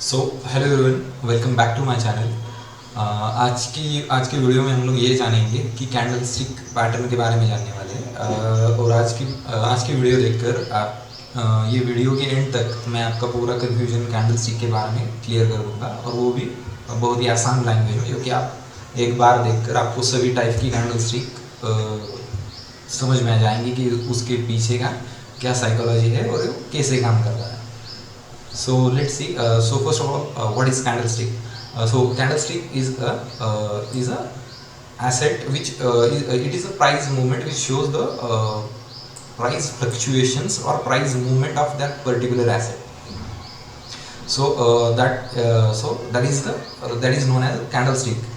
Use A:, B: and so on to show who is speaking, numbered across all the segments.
A: So hello everyone, welcome back to my channel. आज की video में हम लोग ये जानेंगे कि कैंडल स्टिक पैटर्न के बारे में जानने वाले हैं। और आज की वीडियो देखकर आप ये वीडियो के एंड तक मैं आपका पूरा कन्फ्यूजन कैंडल स्टिक के बारे में क्लियर कर दूँगा, और वो भी बहुत ही आसान लैंग्वेज में, जो कि आप एक बार देखकर आपको सभी टाइप की कैंडल स्टिक समझ में आ जाएंगे कि उसके पीछे का क्या साइकोलॉजी है और वो कैसे काम कर रहा है। So let's see. So first of all, what is candlestick? So candlestick is a asset which it is a price movement which shows the price fluctuations or price movement of that particular asset. So that is known as candlestick.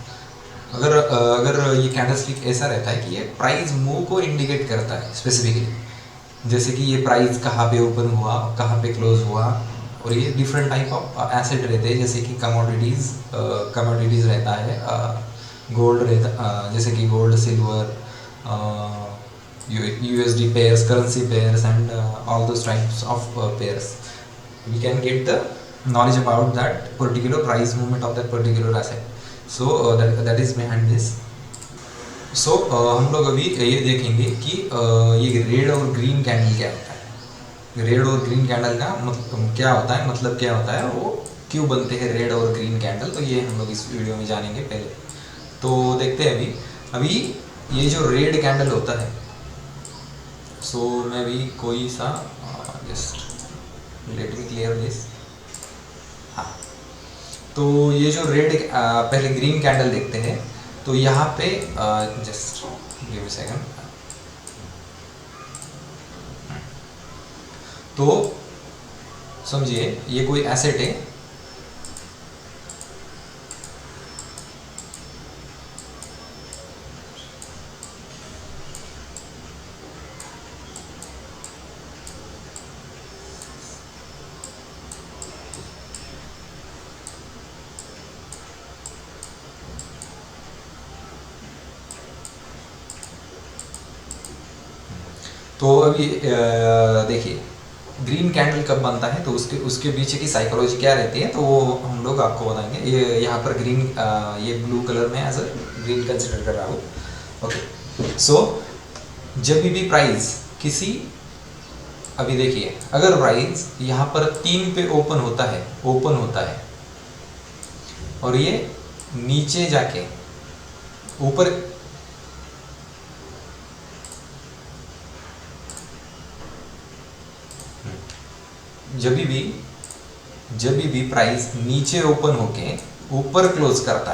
A: अगर ये candlestick ऐसा रहता है कि ये price move को indicate करता है स्पेसिफिकली, जैसे कि ये प्राइस कहाँ पे ओपन हुआ, कहाँ पे क्लोज हुआ, और ये डिफरेंट टाइप ऑफ एसेट रहते हैं, जैसे कि कमोडिटीज़ रहता है, गोल्ड रहता, जैसे कि gold, silver, USD pairs, currency pairs and all those types of pairs. We can get the knowledge about that particular price movement of that particular asset. So that is behind this. So हम लोग अभी ये देखेंगे कि ये red और green candle क्या होता है. रेड और ग्रीन कैंडल का क्या होता है, मतलब क्या होता है, वो क्यों बनते हैं रेड और ग्रीन कैंडल, तो ये हम लोग इस वीडियो में जानेंगे. पहले तो देखते हैं अभी ये जो रेड कैंडल होता है. सो मैं अभी कोई सा just let me clear this. हाँ, तो ये जो रेड पहले ग्रीन कैंडल देखते हैं. तो यहाँ पे जस्ट गिव मी सेकंड. तो समझिए ये कोई एसेट है, तो अभी देखिए ग्रीन कैंडल कब बनता है, तो उसके पीछे की साइकोलॉजी क्या रहती है, तो वो हम लोग आपको बताएंगे. ये यहाँ पर ग्रीन, ये ब्लू कलर में एज अ ग्रीन कंसिडर कर रहा हूँ. ओके, सो जब भी प्राइस किसी, अभी देखिए अगर प्राइस यहाँ पर 3 पे ओपन होता है और ये नीचे जाके ऊपर, जब भी प्राइस नीचे ओपन होके ऊपर क्लोज करता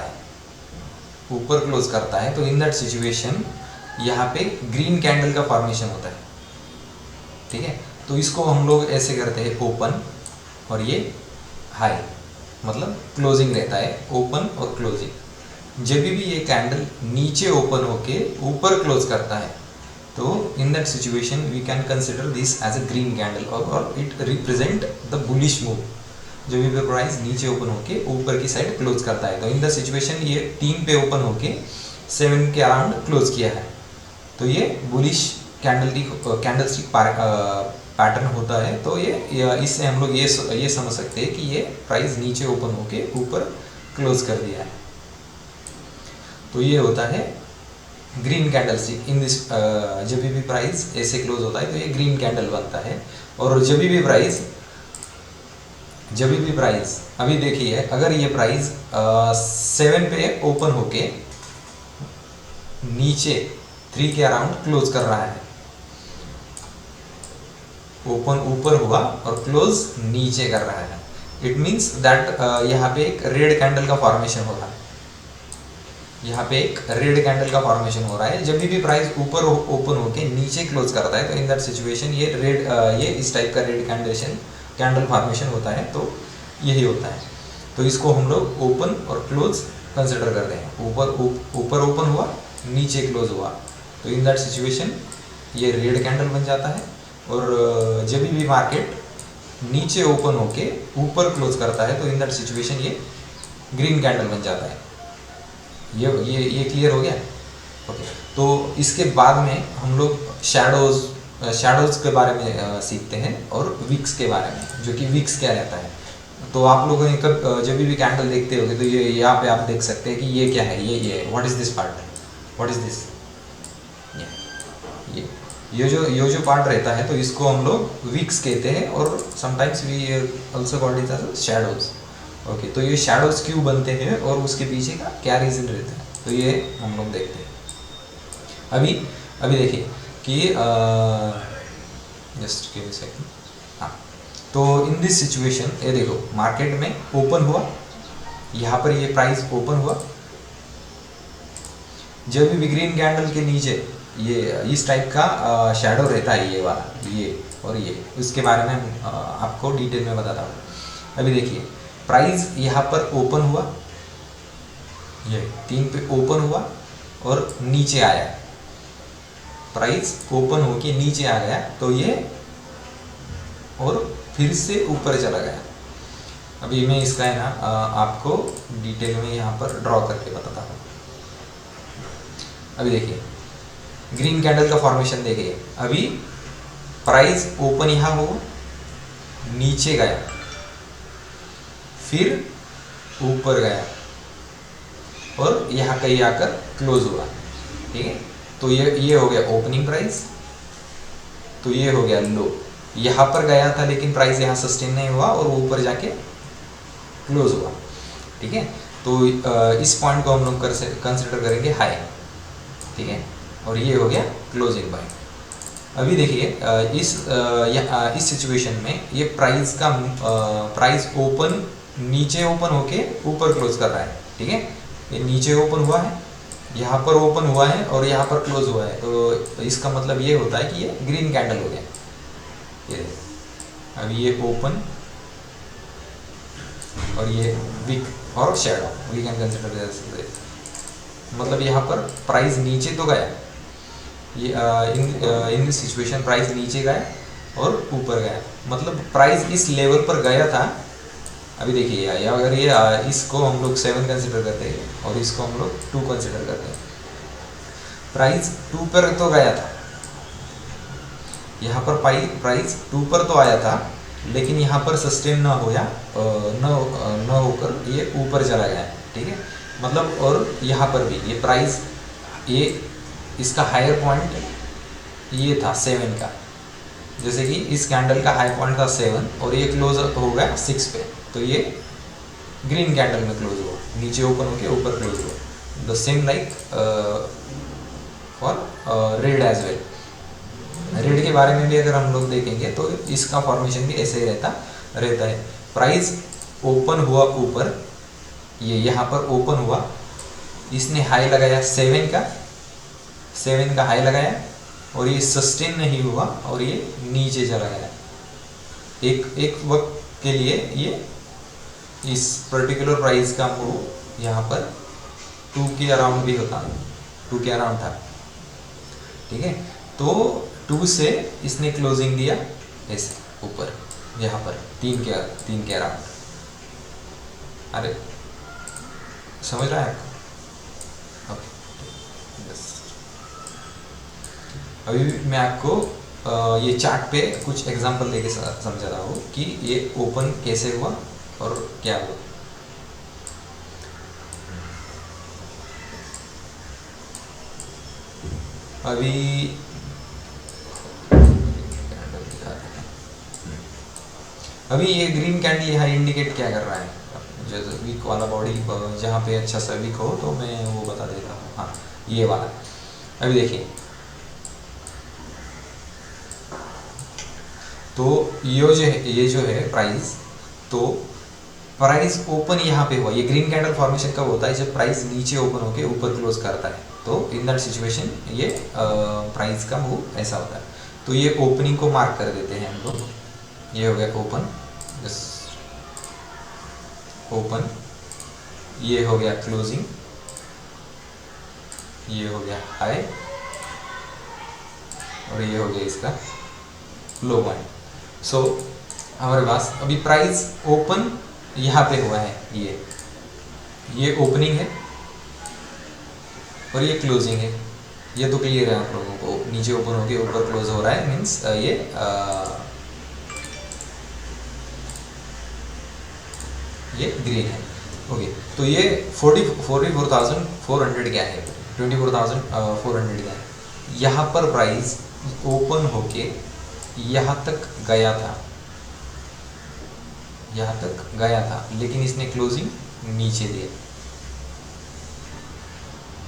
A: है, तो इन दैट सिचुएशन यहाँ पे ग्रीन कैंडल का फॉर्मेशन होता है. ठीक है, तो इसको हम लोग ऐसे करते हैं ओपन, और ये हाई, मतलब क्लोजिंग रहता है, ओपन और क्लोजिंग. जब भी ये कैंडल नीचे ओपन होके ऊपर क्लोज करता है, तो in that situation we can consider this as a green candle, or it represent the bullish move. जब भी प्राइस नीचे ओपन होके ऊपर की साइड क्लोज करता है, तो इन द सिचुएशन ये 3 पे ओपन होके 7 के अराउंड क्लोज किया है, तो ये बुलिश कैंडलस्टिक पैटर्न होता है. तो ये इससे हम लोग ये समझ सकते हैं कि ये प्राइस नीचे ओपन होके ऊपर क्लोज कर दिया है. तो ये होता है ग्रीन कैंडलस्टिक. इन दिस जब भी प्राइस ऐसे क्लोज होता है तो ये ग्रीन कैंडल बनता है. और जब भी प्राइस अभी देखिए, अगर ये प्राइस 7 पे ओपन होके नीचे 3 के अराउंड क्लोज कर रहा है, ओपन ऊपर हुआ और क्लोज नीचे कर रहा है, इट मीन्स दैट यहाँ पे एक रेड कैंडल का फॉर्मेशन हो रहा है. यहाँ पे एक रेड कैंडल का फॉर्मेशन हो रहा है. जब भी प्राइस ऊपर ओपन होके नीचे क्लोज करता है, तो इन दैट सिचुएशन ये इस टाइप का रेड कैंडल फॉर्मेशन होता है. तो यही होता है. तो इसको हम लोग ओपन और क्लोज कंसिडर करते हैं. ऊपर ओपन हुआ, नीचे क्लोज हुआ, तो इन दैट सिचुएशन ये रेड कैंडल बन जाता है. और जब भी मार्केट नीचे ओपन होके ऊपर क्लोज करता है, तो इन दैट सिचुएशन ये ग्रीन कैंडल बन जाता है. ये क्लियर हो गया. ओके, तो इसके बाद में हम लोग शैडोज़ के बारे में सीखते हैं, और विक्स के बारे में, जो कि विक्स क्या रहता है. तो आप लोगों ने कब जब भी कैंडल देखते होगे तो ये यहाँ पे आप देख सकते हैं कि ये क्या है, ये what is this part, what is this, ये जो पार्ट रहता है तो इसको हम लोग वीक्स कहते हैं और sometimes we also called it as shadows. Okay, तो ये शैडोज क्यों बनते हैं और उसके पीछे का क्या रीज़न रहता है, तो ये हम लोग देखते हैं। अभी देखिए कि जस्ट गिव मी सेकंड। हाँ, तो इन दिस सिचुएशन ये देखो मार्केट में ओपन हुआ, यहाँ पर ये प्राइस ओपन हुआ, जब भी ग्रीन कैंडल के नीचे ये इस टाइप का शैडो रहता है, ये वाला, ये और ये, उसके बारे में आपको डिटेल में बताता हूँ। अभी देखिए प्राइस यहाँ पर ओपन हुआ, ये 3 पे ओपन हुआ और नीचे आया, प्राइस ओपन होके नीचे आ गया तो ये और फिर से ऊपर चला गया। अभी मैं इसका है ना आपको डिटेल में यहाँ पर ड्रॉ करके बताता हूँ। अभी देखिए ग्रीन कैंडल का फॉर्मेशन देखिए, अभी प्राइस ओपन यहाँ हुआ, नीचे गया, फिर ऊपर गया और यहाँ कहीं आकर क्लोज हुआ। ठीक है, तो ये हो गया ओपनिंग प्राइस, तो ये हो गया लो, यहाँ पर गया था लेकिन प्राइस यहाँ सस्टेन नहीं हुआ और ऊपर जाके क्लोज हुआ। ठीक है, तो इस पॉइंट को हम लोग कंसिडर करेंगे हाई। ठीक है, और ये हो गया क्लोजिंग बाय। अभी देखिए इस सिचुएशन में ये प्राइस का प्राइस ओपन नीचे ओपन होके ऊपर क्लोज कर रहा है। ठीक है, ये नीचे ओपन हुआ है, यहाँ पर ओपन हुआ है और यहाँ पर क्लोज हुआ है, तो इसका मतलब ये होता है कि ये ग्रीन कैंडल हो गया। ये अभी ये ओपन और ये विक और शैडो, वी कैन कंसिडर, मतलब यहाँ पर प्राइस नीचे तो गया, ये इन दिस सिचुएशन प्राइस नीचे गया और ऊपर गया, मतलब प्राइस इस लेवल पर गया था। अभी देखिए अगर ये इसको हम लोग 7 कंसिडर करते हैं और इसको हम लोग 2 कंसिडर करते हैं, प्राइस 2 पर तो गया था, यहाँ पर प्राइस 2 पर तो आया था लेकिन यहाँ पर सस्टेन ना होया, न होकर ये ऊपर चला गया। ठीक है, मतलब और यहाँ पर भी ये प्राइस, ये इसका हायर पॉइंट ये था 7 का, जैसे कि इस कैंडल का हाई पॉइंट था 7 और ये क्लोज हो गया 6 पे, तो ये ग्रीन कैंडल में क्लोज हुआ, नीचे ओपन होके ऊपर क्लोज हुआ। The same like for red as well. Red के बारे में भी अगर हम लोग देखेंगे तो इसका फॉर्मेशन भी ऐसे ही रहता है। प्राइस ओपन हुआ ऊपर, ये यहाँ पर ओपन हुआ, इसने हाई लगाया 7 का हाई लगाया और ये सस्टेन नहीं हुआ और ये नीचे चला गया। एक वक्त के लिए ये इस पर्टिकुलर प्राइस का मूव यहाँ पर 2 के अराउंड भी होता, 2 के अराउंड था। ठीक है, तो 2 से इसने क्लोजिंग दिया ऐसे ऊपर, यहाँ पर 3 के अराउंड। अरे समझ रहा है आपको? अभी मैं आपको ये चार्ट पे कुछ एग्जांपल देके समझा रहा हूँ कि ये ओपन कैसे हुआ और क्या हुआ। अभी ये ग्रीन कैंडल यहाँ इंडिकेट क्या कर रहा है, जैसे वीक वाला बॉडी जहाँ पे अच्छा सा वीक हो तो मैं वो बता देता हूँ। हाँ, ये वाला अभी देखिए, तो ये जो है प्राइस, तो प्राइस ओपन यहाँ पे हुआ। ये ग्रीन कैंडल फॉर्मेशन कब होता है, जब प्राइस नीचे ओपन होके ऊपर क्लोज करता है, तो इन दैट सिचुएशन ये प्राइस का मूव ऐसा होता है। तो ये ओपनिंग को मार्क कर देते हैं हम लोग, ये हो गया ओपन, ओपन, ये हो गया क्लोजिंग, ये हो गया हाई और ये हो गया इसका लो पॉइंट। सो हमारे पास अभी प्राइस ओपन यहाँ पे हुआ है, ये ओपनिंग है और ये क्लोजिंग है। ये तो क्लियर है आप लोगों को, नीचे ओपन होके ऊपर क्लोज हो रहा है, मीन्स ये ये ग्रीन है। ओके, तो ये 44,400 क्या है, 24,400 क्या है। यहाँ पर प्राइस ओपन होके यहाँ तक गया था, यहाँ तक गया था, लेकिन इसने क्लोजिंग नीचे दिया।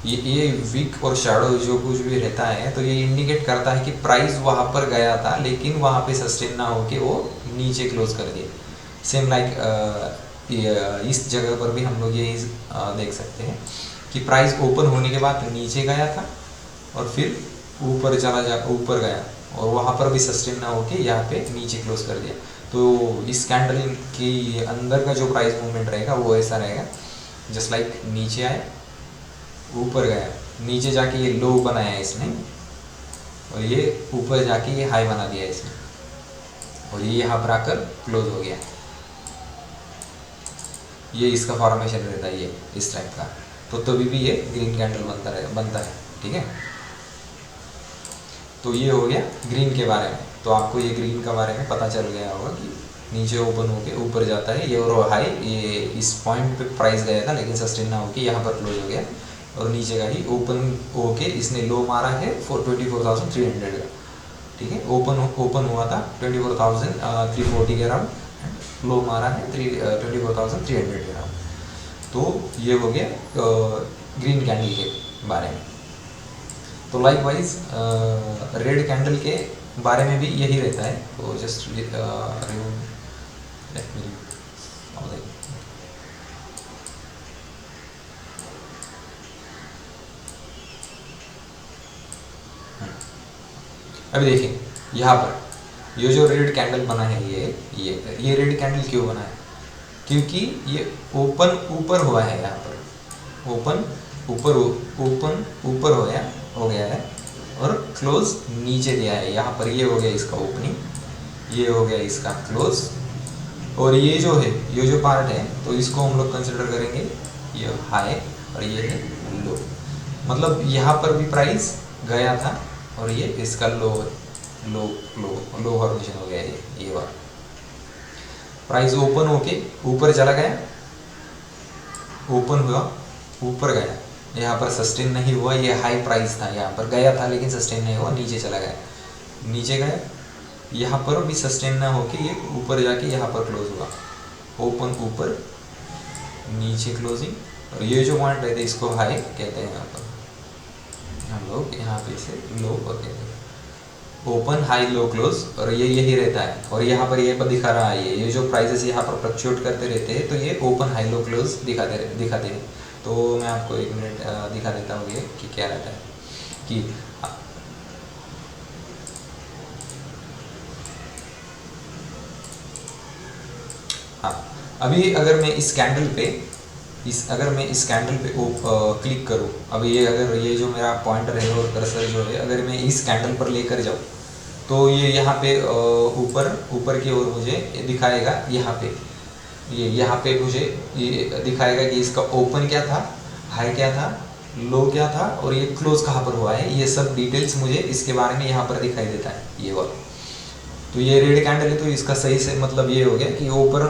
A: ये वीक और शैडो जो कुछ भी रहता है तो ये इंडिकेट करता है कि प्राइस वहाँ पर गया था लेकिन वहाँ पे सस्टेन ना होके वो नीचे क्लोज कर दिए। सेम लाइक इस जगह पर भी हम लोग ये देख सकते हैं कि प्राइस ओपन होने के बाद नीचे गया था और फिर ऊपर गया और वहाँ पर भी सस्टेन ना होके यहाँ पे नीचे क्लोज कर दिया। तो इस कैंडल की अंदर का जो प्राइस मूवमेंट रहेगा वो ऐसा रहेगा, जस्ट लाइक नीचे आया, ऊपर गया, नीचे जाके ये लो बनाया इसने और ये ऊपर जाके ये हाई बना दिया इसने और ये यहाँ पर आकर क्लोज हो गया। ये इसका फॉर्मेशन रहता है, ये इस टाइप का। तो तभी भी ये ग्रीन कैंडल बनता है। ठीक है, तो ये हो गया ग्रीन के बारे में। तो आपको ये ग्रीन का बारे में पता चल गया होगा कि नीचे ओपन होके ऊपर जाता है, ये और हाई, ये इस पॉइंट पे प्राइस गया था लेकिन सस्टेन ना होके यहाँ पर क्लोज हो गया और नीचे का ही ओपन होके इसने लो मारा है 24,300 का। ठीक है, ओपन हुआ था 24,340 के अराउंड, लो मारा है 24,300 के अराउंड। तो ये हो गया ग्रीन कैंडल के बारे में। तो लाइकवाइज रेड कैंडल के बारे में भी यही रहता है। तो जस्ट अभी देखिए यहाँ पर ये जो रेड कैंडल बना है, ये रेड कैंडल क्यों बना है, क्योंकि ये ओपन ऊपर हुआ है, यहाँ पर ओपन ऊपर हो गया है और क्लोज नीचे दिया है। यहाँ पर ये हो गया इसका ओपनिंग, ये हो गया इसका क्लोज, और ये जो पार्ट है तो इसको हम लोग कंसिडर करेंगे ये हाई और ये है लो। मतलब यहाँ पर भी प्राइस गया था और ये इसका लो फॉर्मेशन हो गया। ये वाला प्राइस ओपन होके ऊपर चला गया, ओपन हुआ ऊपर गया, यहाँ पर सस्टेन नहीं हुआ, ये हाई प्राइस था, यहाँ पर गया था लेकिन सस्टेन नहीं हुआ, नीचे चला गया, नीचे गया, यहाँ पर भी सस्टेन ना होके ये ऊपर जाके यहाँ पर क्लोज हुआ, ओपन ऊपर नीचे क्लोजिंग। और ये जो पॉइंट रहते हैं इसको हाई कहते हैं, यहाँ पर हम लोग यहाँ पे इसे लो और कहते हैं, ओपन हाई लो क्लोज, और ये यही रहता है। और यहाँ पर ये दिखा रहा है, ये जो प्राइसेस यहाँ पर फ्लक्चुएट करते रहते हैं तो ये ओपन हाई लो क्लोज दिखाते हैं। तो मैं आपको 1 मिनट दिखा देता हूँ ये कि क्या रहता है कि हाँ, अभी अगर मैं इस कैंडल पे क्लिक करूँ, अब ये अगर ये जो मेरा पॉइंटर है और कर्सर जो है अगर मैं इस कैंडल पर लेकर जाऊँ तो ये यहाँ पे ऊपर की ओर मुझे दिखाएगा, यहाँ पे मुझे ये दिखाएगा कि इसका ओपन क्या था, हाई क्या था, लो क्या था और ये क्लोज कहाँ पर हुआ है। ये सब डिटेल्स मुझे इसके बारे में यहाँ पर दिखाई देता है, ये वाला। तो ये रेड कैंडल है तो इसका सही से मतलब ये हो गया कि ऊपर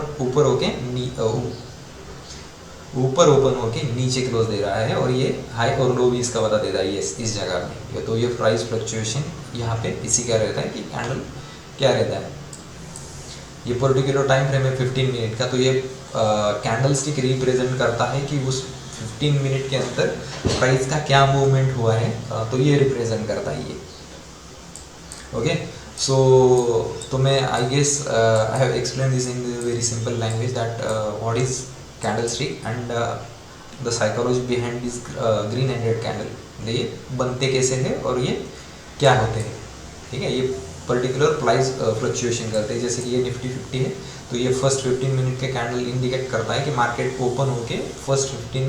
A: ओपन होके नीचे क्लोज दे रहा है और ये हाई और लो भी इसका बता देता है ये इस जगह में। तो ये प्राइस फ्लक्चुएशन यहाँ पे इसी का रहता है कि कैंडल क्या रहता है। ये पर्टिकुलर टाइम फ्रेम है 15 मिनट का, तो ये कैंडल स्टिक रिप्रेजेंट करता है कि उस 15 मिनट के अंदर प्राइस का क्या मूवमेंट हुआ है, तो ये रिप्रेजेंट करता है ये। ओके, सो तो मैं I guess I have explain this in very simple language that what is candlestick and the psychology behind this green and red candle, ये बनते कैसे हैं और ये क्या होते हैं। ठीक है, ये पर्टिकुलर प्राइस फ्लक्चुएशन करते हैं। जैसे कि ये निफ्टी 50 है तो ये फर्स्ट 15 मिनट के कैंडल इंडिकेट करता है कि मार्केट ओपन होके फर्स्ट 15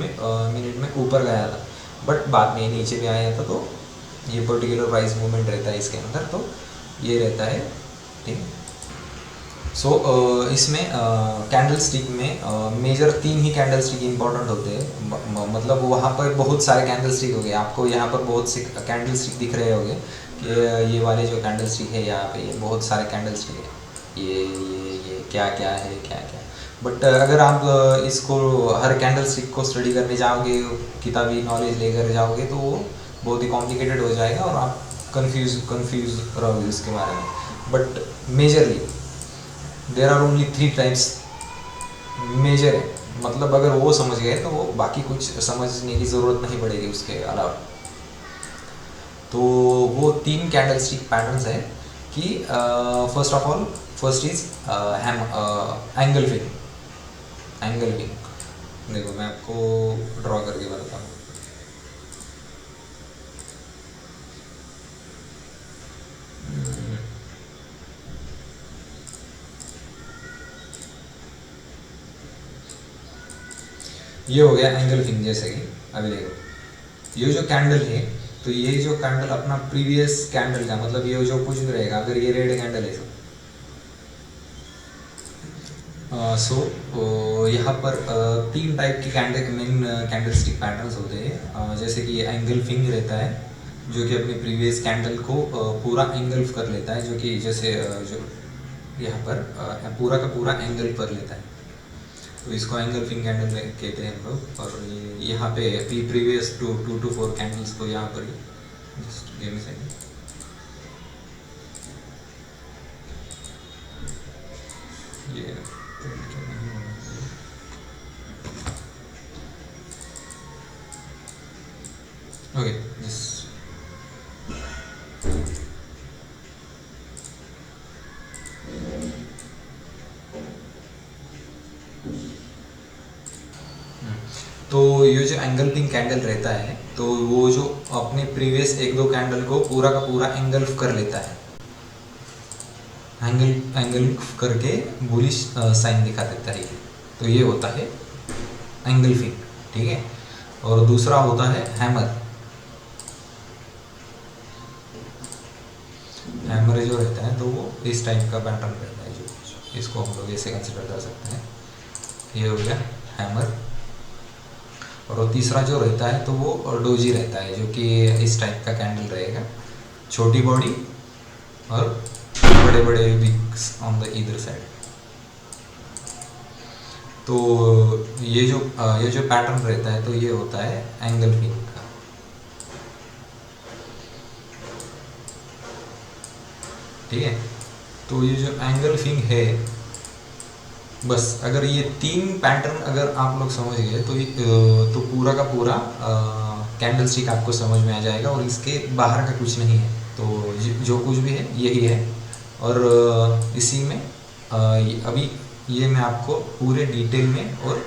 A: मिनट में ऊपर गया था बट बाद में नीचे भी आया था, तो ये पर्टिकुलर प्राइस मूवमेंट रहता है इसके अंदर, तो ये रहता है। ठीक है, सो इसमें कैंडल स्टिक में मेजर 3 ही कैंडल स्टिक इंपॉर्टेंट होते हैं। मतलब वहाँ पर बहुत सारे कैंडल स्टिक हो गए, आपको यहाँ पर बहुत से कैंडल स्टिक दिख रहे होंगे कि ये वाले जो कैंडल स्टिक है यहाँ पे ये बहुत सारे कैंडल स्टिक है, ये क्या क्या है क्या क्या, बट अगर आप इसको हर कैंडल स्टिक को स्टडी करने जाओगे, किताबी नॉलेज लेकर जाओगे, तो वो बहुत ही कॉम्प्लिकेटेड हो जाएगा और आप कंफ्यूज रहोगे उसके बारे में। But majorly there are only 3 types major है, मतलब अगर वो समझ गए तो वो बाकी कुछ समझने की ज़रूरत नहीं पड़ेगी उसके अलावा। तो वो 3 कैंडल स्टिक पैटर्न्स है कि first of all, first is engulfing. Engulfing देखो मैं आपको ड्रॉ करके बताता हूँ। ये हो गया एंगल फिंग। जैसे कि अभी देखो ये जो कैंडल है, तो ये जो कैंडल अपना प्रीवियस कैंडल का मतलब ये जो कुछ भी रहेगा, अगर ये रेड कैंडल है सो यहाँ पर 3 टाइप के मेन कैंडल स्टिक पैटर्न्स होते हैं। जैसे कि ये एंगल फिंग रहता है, जो कि अपने प्रीवियस कैंडल को पूरा एंगल्फ कर लेता है, जो कि जैसे जो यहाँ पर पूरा का पूरा एंगल कर लेता है, तो इसको एंगल फिंग कैंडल कहते हैं हम लोग। और ये यहाँ पे प्रीवियस 2 to 4 कैंडल्स को यहाँ पर जस्ट गिव मी सेकंड, ये ओके दिस तो ये जो एंगल फिंग कैंडल रहता है, तो वो जो अपने प्रीवियस 1-2 कैंडल को पूरा का पूरा एंगल्फ कर लेता है, एंगल करके बुलिश साइन दिखा देता है। तो ये होता है एंगल फिंग, ठीक है। और दूसरा होता है हैमर। हैमर जो रहता है तो वो इस टाइप का पैटर्न रहता है, जो इसको हम लोग ऐसे कंसिडर कर सकते हैं। ये हो गया हैमर। और तीसरा जो रहता है तो वो डोजी रहता है, जो कि इस टाइप का कैंडल रहेगा, छोटी बॉडी और बड़े बड़े wicks on the either side. तो ये जो पैटर्न रहता है तो ये होता है एंगल फिंग का। ठीक है, तो ये जो एंगल फिंग है, बस अगर ये 3 पैटर्न अगर आप लोग समझ गए तो पूरा का पूरा कैंडल स्टिक आपको समझ में आ जाएगा, और इसके बाहर का कुछ नहीं है। तो जो कुछ भी है यही है। और इसी में अभी ये मैं आपको पूरे डिटेल में और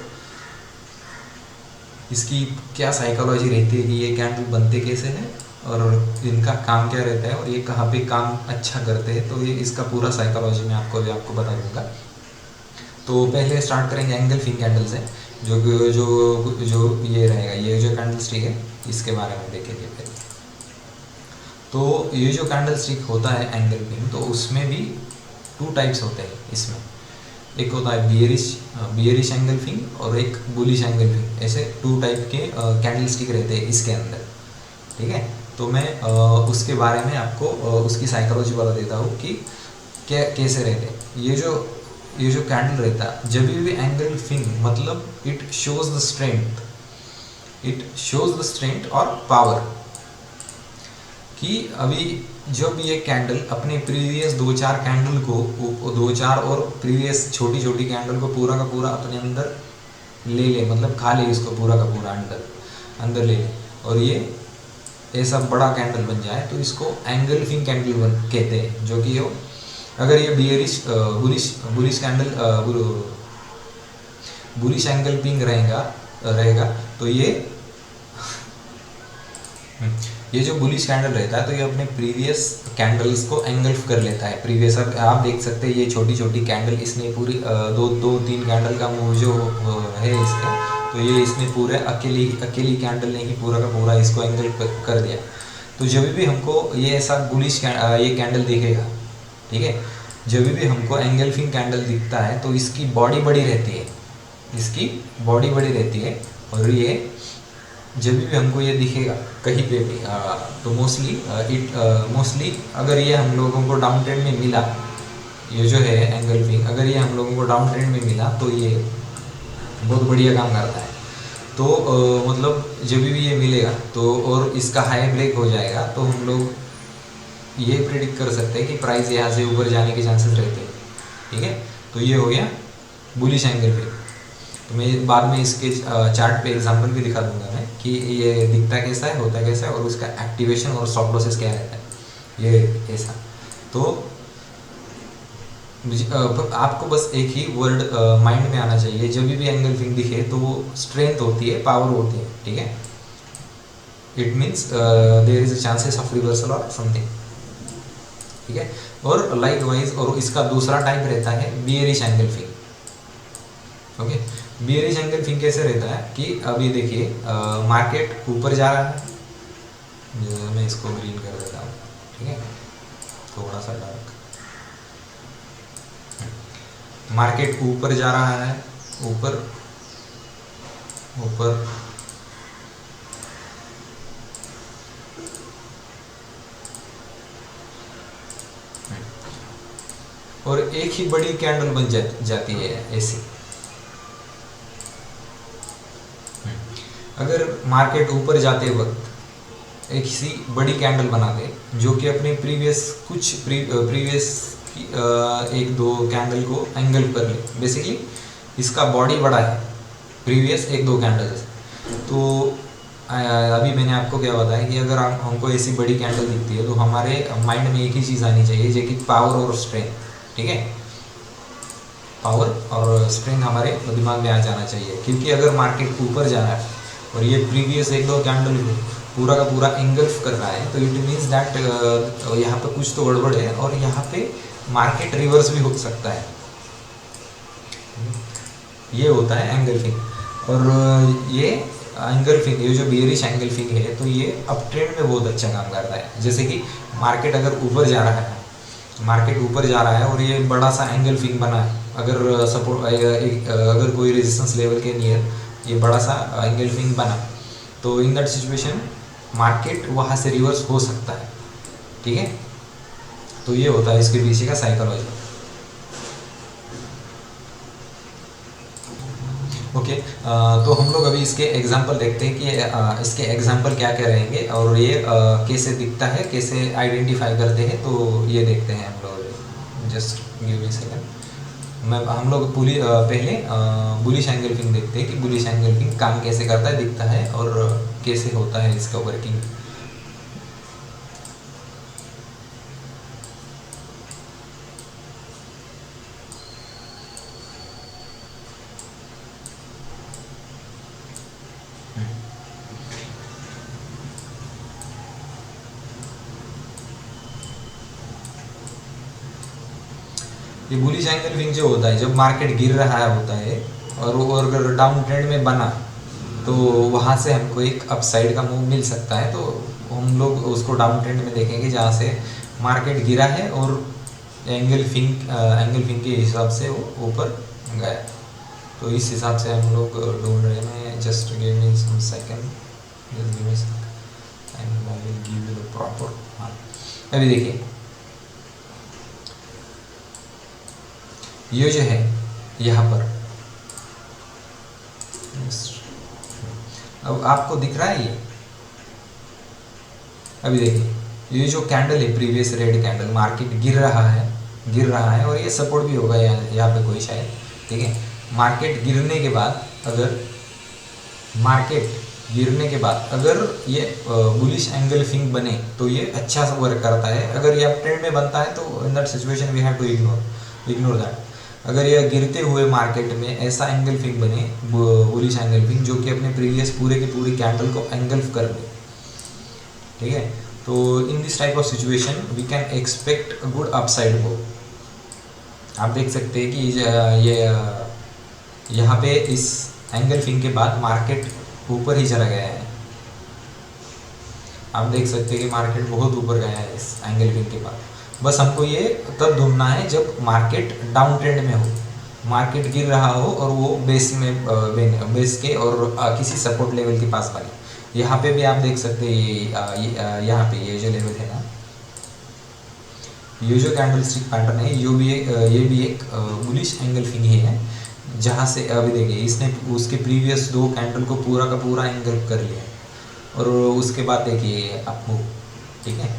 A: इसकी क्या साइकोलॉजी रहती है कि ये कैंडल बनते कैसे हैं और इनका काम क्या रहता है और ये कहाँ पे काम अच्छा करते हैं, तो ये इसका पूरा साइकोलॉजी मैं आपको बता दूंगा। तो पहले स्टार्ट करेंगे एंगल फिंग कैंडल से, जो ये रहेगा, ये जो कैंडल स्टिक है इसके बारे में देखेंगे पहले। तो ये जो कैंडल स्टिक होता है एंगल फिंग, तो उसमें भी 2 टाइप्स होते हैं इसमें। एक होता है बियरिश एंगल फिंग और एक बुलिश एंगल फिंग। ऐसे 2 टाइप के कैंडल स्टिक रहते हैं इसके अंदर, ठीक है। तो मैं उसके बारे में आपको उसकी साइकोलॉजी बता देता हूँ कि कैसे रहते हैं। ये जो कैंडल रहता है, जब भी एंगल फिंग मतलब इट शोज द स्ट्रेंथ और पावर, कि अभी जब ये कैंडल अपने प्रीवियस 2-4 कैंडल को 2-4 और प्रीवियस छोटी छोटी कैंडल को पूरा का पूरा अपने अंदर ले, मतलब खा ले इसको पूरा का पूरा अंदर ले, और ये ऐसा बड़ा कैंडल बन जाए, तो इसको एंगल फिंग कैंडल कहते हैं। जो कि अगर ये बुलिश एंगल फिंग रहेगा तो ये जो बुलिश कैंडल रहता है, तो ये अपने प्रीवियस कैंडल्स को एंगल्फ कर लेता है। प्रीवियस आप देख सकते हैं, ये छोटी छोटी कैंडल इसने पूरी 2-3 कैंडल का मुंह जो है इसका, तो ये इसने पूरे अकेली कैंडल ने ही पूरा का पूरा इसको एंगल कर दिया। तो जब भी हमको ये ऐसा बुलिश ये कैंडल दिखेगा, ठीक है, जब भी हमको एंगल फिंग कैंडल दिखता है तो इसकी बॉडी बड़ी रहती है, और ये जब भी हमको ये दिखेगा कहीं पे भी, तो मोस्टली अगर ये हम लोगों को डाउन ट्रेंड में मिला, ये जो है एंगल्फिंग, अगर ये हम लोगों को डाउन ट्रेंड में मिला तो ये बहुत बढ़िया काम करता है। तो मतलब जब भी ये मिलेगा तो और इसका हाई ब्रेक हो जाएगा तो हम लोग ये प्रिडिक्ट कर सकते हैं कि प्राइस यहाँ से ऊपर जाने के चांसेस रहते हैं। ठीक है, तो ये हो गया बुलिश एंगल्फिंग। तो मैं बाद में इसके चार्ट पे एग्जांपल भी दिखा दूंगा मैं कि ये दिखता कैसा है, होता कैसा है और उसका एक्टिवेशन और स्टॉप लॉसेस क्या रहता है, ये ऐसा। तो आपको बस एक ही वर्ड माइंड में आना चाहिए, जब भी एंगल्फिंग दिखे तो वो स्ट्रेंथ होती है, पावर होती है। ठीक है, it means there is a chances of reversal और समथिंग। ठीक है, और लाइक वाइज और इसका दूसरा टाइप रहता है bearish engulfing. Okay, bearish engulfing कैसे रहता है कि अभी देखिए मार्केट ऊपर जा रहा है, मैं इसको ग्रीन कर देता हूँ। ठीक है, थोड़ा सा डार्क, मार्केट ऊपर जा रहा है, ऊपर ऊपर और एक ही बड़ी कैंडल बन जाती है ऐसी। अगर मार्केट ऊपर जाते वक्त एक सी बड़ी कैंडल बना दे जो कि अपने प्रीवियस एक दो कैंडल को एंगल कर ले, बेसिकली इसका बॉडी बड़ा है प्रीवियस एक दो कैंडल से, तो अभी मैंने आपको क्या बताया कि अगर हमको ऐसी बड़ी कैंडल दिखती है तो हमारे माइंड में एक ही चीज़ आनी चाहिए जो कि पावर और स्ट्रेंथ। ठीक है, पावर और स्ट्रेंथ हमारे दिमाग में आ जाना चाहिए, क्योंकि अगर मार्केट ऊपर जा रहा है और ये प्रीवियस एक दो कैंडल को पूरा का पूरा एंगल्फ कर रहा है तो इट मीन्स दैट यहाँ पे कुछ तो गड़बड़ है और यहाँ पे मार्केट रिवर्स भी हो सकता है। ये होता है एंगल्फिंग। और ये एंगल्फिंग, ये जो बियरिश एंगल्फिंग है तो ये अप ट्रेंड में बहुत अच्छा काम करता है। जैसे कि मार्केट अगर ऊपर जा रहा है, मार्केट ऊपर जा रहा है और ये बड़ा सा एंगल्फिंग बना है, अगर सपोर्ट अगर कोई रेजिस्टेंस लेवल के नियर ये बड़ा सा एंगल्फिंग बना तो इन दैट सिचुएशन मार्केट वहाँ से रिवर्स हो सकता है। ठीक है, तो ये होता है इसके पीछे का साइकोलॉजी। ओके, तो हम लोग अभी इसके एग्जांपल देखते हैं कि इसके एग्जांपल क्या क्या रहेंगे और ये कैसे दिखता है, कैसे आइडेंटिफाई करते हैं, तो ये देखते हैं हम लोग। जस्ट गिव मी सेकंड। हम लोग पहले बुलिश एंगल्फिंग देखते हैं कि बुलिश एंगल्फिंग काम कैसे करता है, दिखता है और कैसे होता है इसका वर्किंग। ये बुलिश एंगल्फिंग जो होता है जब मार्केट गिर रहा होता है और वो अगर डाउन ट्रेंड में बना तो वहाँ से हमको एक अपसाइड का मूव मिल सकता है। तो हम लोग उसको डाउन ट्रेंड में देखेंगे जहाँ से मार्केट गिरा है और एंगल्फिंग के हिसाब से वो ऊपर गया। तो इस हिसाब से हम लोग ढूंढ रहे हैं। Just give me some second, just give me and I will give you the proper. हाँ, अभी देखिए ये जो है यहाँ पर, अब आपको दिख रहा है ये, अभी देखिए ये जो कैंडल है प्रीवियस रेड कैंडल, मार्केट गिर रहा है और ये सपोर्ट भी होगा यहाँ पे कोई शायद। ठीक है, मार्केट गिरने के बाद अगर ये बुलिश एंगल्फिंग बने तो ये अच्छा सा वर्क करता है। अगर ये अप ट्रेंड में बनता है तो in that situation we have to ignore that. अगर यह गिरते हुए मार्केट में ऐसा एंगल्फिंग बने, बुलिश एंगल्फिंग, जो कि अपने प्रीवियस पूरे की पूरी कैंडल को एंगल्फ कर दे, ठीक है, तो in this type of situation we can expect a good upside move. आप देख सकते हैं कि ये यहाँ पे इस एंगल्फिंग के बाद मार्केट ऊपर ही चला गया है। आप देख सकते हैं कि मार्केट बहुत ऊपर गया है इस एंगल्फिंग के बाद। बस हमको ये तब ढूंढना है जब मार्केट डाउन ट्रेंड में हो, मार्केट गिर रहा हो और वो बेस के और किसी सपोर्ट लेवल के पास वाली। यहाँ पे भी आप देख सकते हैं यहाँ पे ये जो लेवल है ना, ये जो कैंडल स्टिक पैटर्न है ये भी एक बुलिश एंगल्फिंग ही है, जहाँ से अभी देखिए इसने उसके प्रीवियस दो कैंडल को पूरा का पूरा एंगल्फ कर लिया है, और उसके बाद देखिए अप मूव, ठीक है,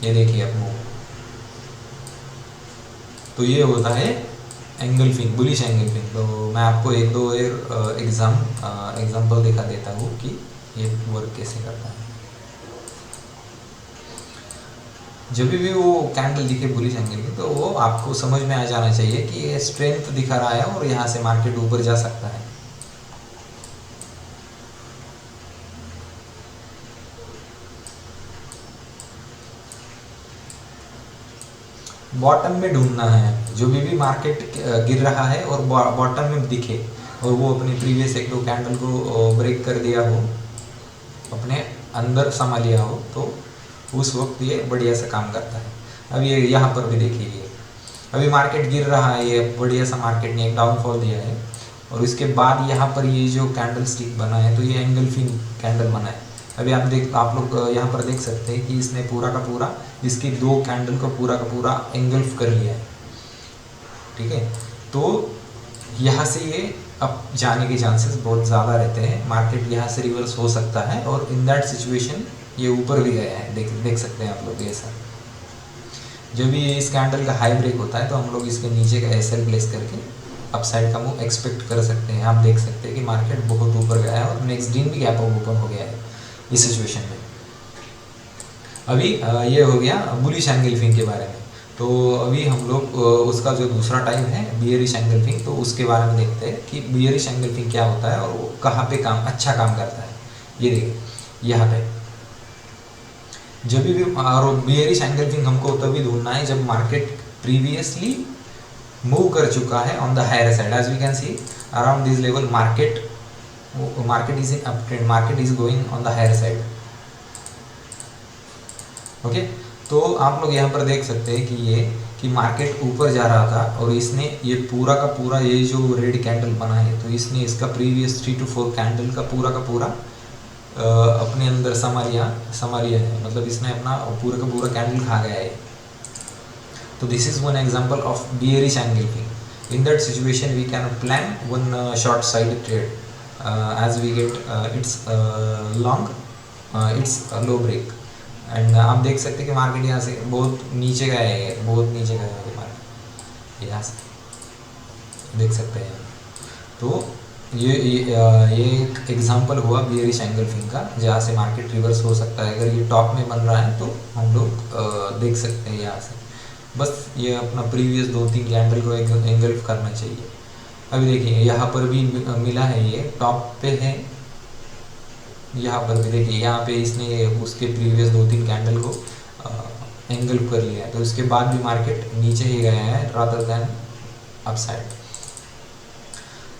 A: ये देखिए अप मूव, तो ये होता है एंगल्फिंग, बुलिश एंगल्फिंग। तो मैं आपको एक दो एग्जाम्पल दिखा देता हूँ कि ये वर्क कैसे करता है। जब भी वो कैंडल दिखे बुलिश एंगल्फिंग, तो वो आपको समझ में आ जाना चाहिए कि ये स्ट्रेंथ दिखा रहा है और यहाँ से मार्केट ऊपर जा सकता है। बॉटम में ढूंढना है, जो भी मार्केट गिर रहा है और बॉटम में दिखे और वो अपने प्रीवियस एक दो कैंडल को ब्रेक कर दिया हो, अपने अंदर समा लिया हो, तो उस वक्त ये बढ़िया से काम करता है। अब ये यहाँ पर भी देखिए, ये अभी मार्केट गिर रहा है, ये बढ़िया सा मार्केट ने एक डाउनफॉल दिया है, और इसके बाद यहाँ पर ये जो कैंडल स्टिक बना है, तो ये एंगल्फिंग कैंडल बना है। अभी आप लोग यहाँ पर देख सकते हैं कि इसने पूरा का पूरा इसकी दो कैंडल को पूरा का पूरा एंगल्फ कर लिया है, ठीक है। तो यहाँ से ये अब जाने के चांसेस बहुत ज़्यादा रहते हैं, मार्केट यहाँ से रिवर्स हो सकता है, और इन दैट सिचुएशन ये ऊपर भी गया है, देख सकते हैं आप लोग। ऐसा जब भी इस कैंडल का हाई ब्रेक होता है, तो हम लोग इसके नीचे का एसएल प्लेस करके अपसाइड का मूव एक्सपेक्ट कर सकते हैं। आप देख सकते हैं कि मार्केट बहुत ऊपर गया है और नेक्स्ट दिन भी गैप अप ओपन हो गया है इस सिचुएशन में। अभी ये हो गया बुलिश एंगल्फिंग के बारे में। तो अभी हम लोग उसका जो दूसरा टाइप है बियरिश एंगल्फिंग, तो उसके बारे में देखते हैं कि बियरिश एंगल्फिंग क्या होता है और वो कहाँ पे अच्छा काम करता है। ये देखिए यहाँ पे जब भी और बियरिश एंगल्फिंग हमको तभी ढूंढना है जब मार्केट प्रीवियसली मूव कर चुका है on the higher side. As we can see around this level market is in up trend, market is going on the higher side. Okay, तो आप लोग यहाँ पर देख सकते हैं कि मार्केट ऊपर जा रहा था और इसने ये पूरा का पूरा ये जो रेड कैंडल बना है, तो इसने इसका प्रीवियस 3 to 4 कैंडल का पूरा अपने अंदर समा लिया है, मतलब इसने अपना पूरा का पूरा कैंडल खा गया है। तो this is one example of bearish engulfing. In that situation we can plan one short side trade as we get its long its low break. And आप देख सकते हैं कि मार्केट यहाँ से बहुत नीचे गया है, मार्केट यहाँ से देख सकते हैं। तो ये एक एग्जांपल हुआ बियरिश एंगल्फिंग का, जहाँ से मार्केट रिवर्स हो सकता है। अगर ये टॉप में बन रहा है तो हम लोग देख सकते हैं यहाँ से, बस ये अपना प्रीवियस 2-3 कैंडल को एंगल्फ करना चाहिए। अभी देखिए यहाँ पर भी मिला है, ये टॉप पे है, यहाँ पर भी देखिए यहाँ पे इसने उसके प्रीवियस 2-3 कैंडल को एंगल्फ कर लिया है, तो उसके बाद भी मार्केट नीचे ही गया है रादर देन अपसाइड।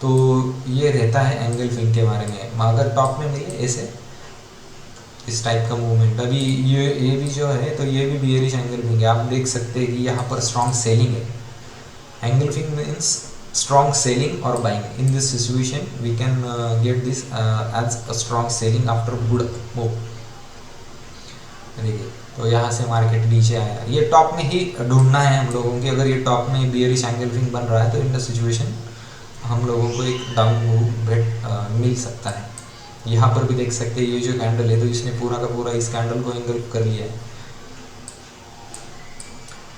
A: तो ये रहता है एंगल्फिंग के बारे में। अगर टॉप में मिले ऐसे इस टाइप का मूवमेंट, अभी ये भी जो है, तो ये भी बियरिश एंगल्फिंग है। आप देख सकते हैं कि यहाँ पर स्ट्रॉन्ग सेलिंग है। Engulfing means strong selling or buying. In this situation we can get this as a strong selling after good move। देखिए तो यहाँ से मार्केट नीचे आया, ये टॉप में ही ढूंढना है हम लोगों की। अगर ये टॉप में बियरिश एंगल्फिंग बन रहा है तो इन द सिचुएशन हम लोगों को एक डाउन मूव मिल सकता है। यहाँ पर भी देख सकते हैं ये जो कैंडल है, तो इसने पूरा का पूरा इस कैंडल को एंगल्फ कर लिया है।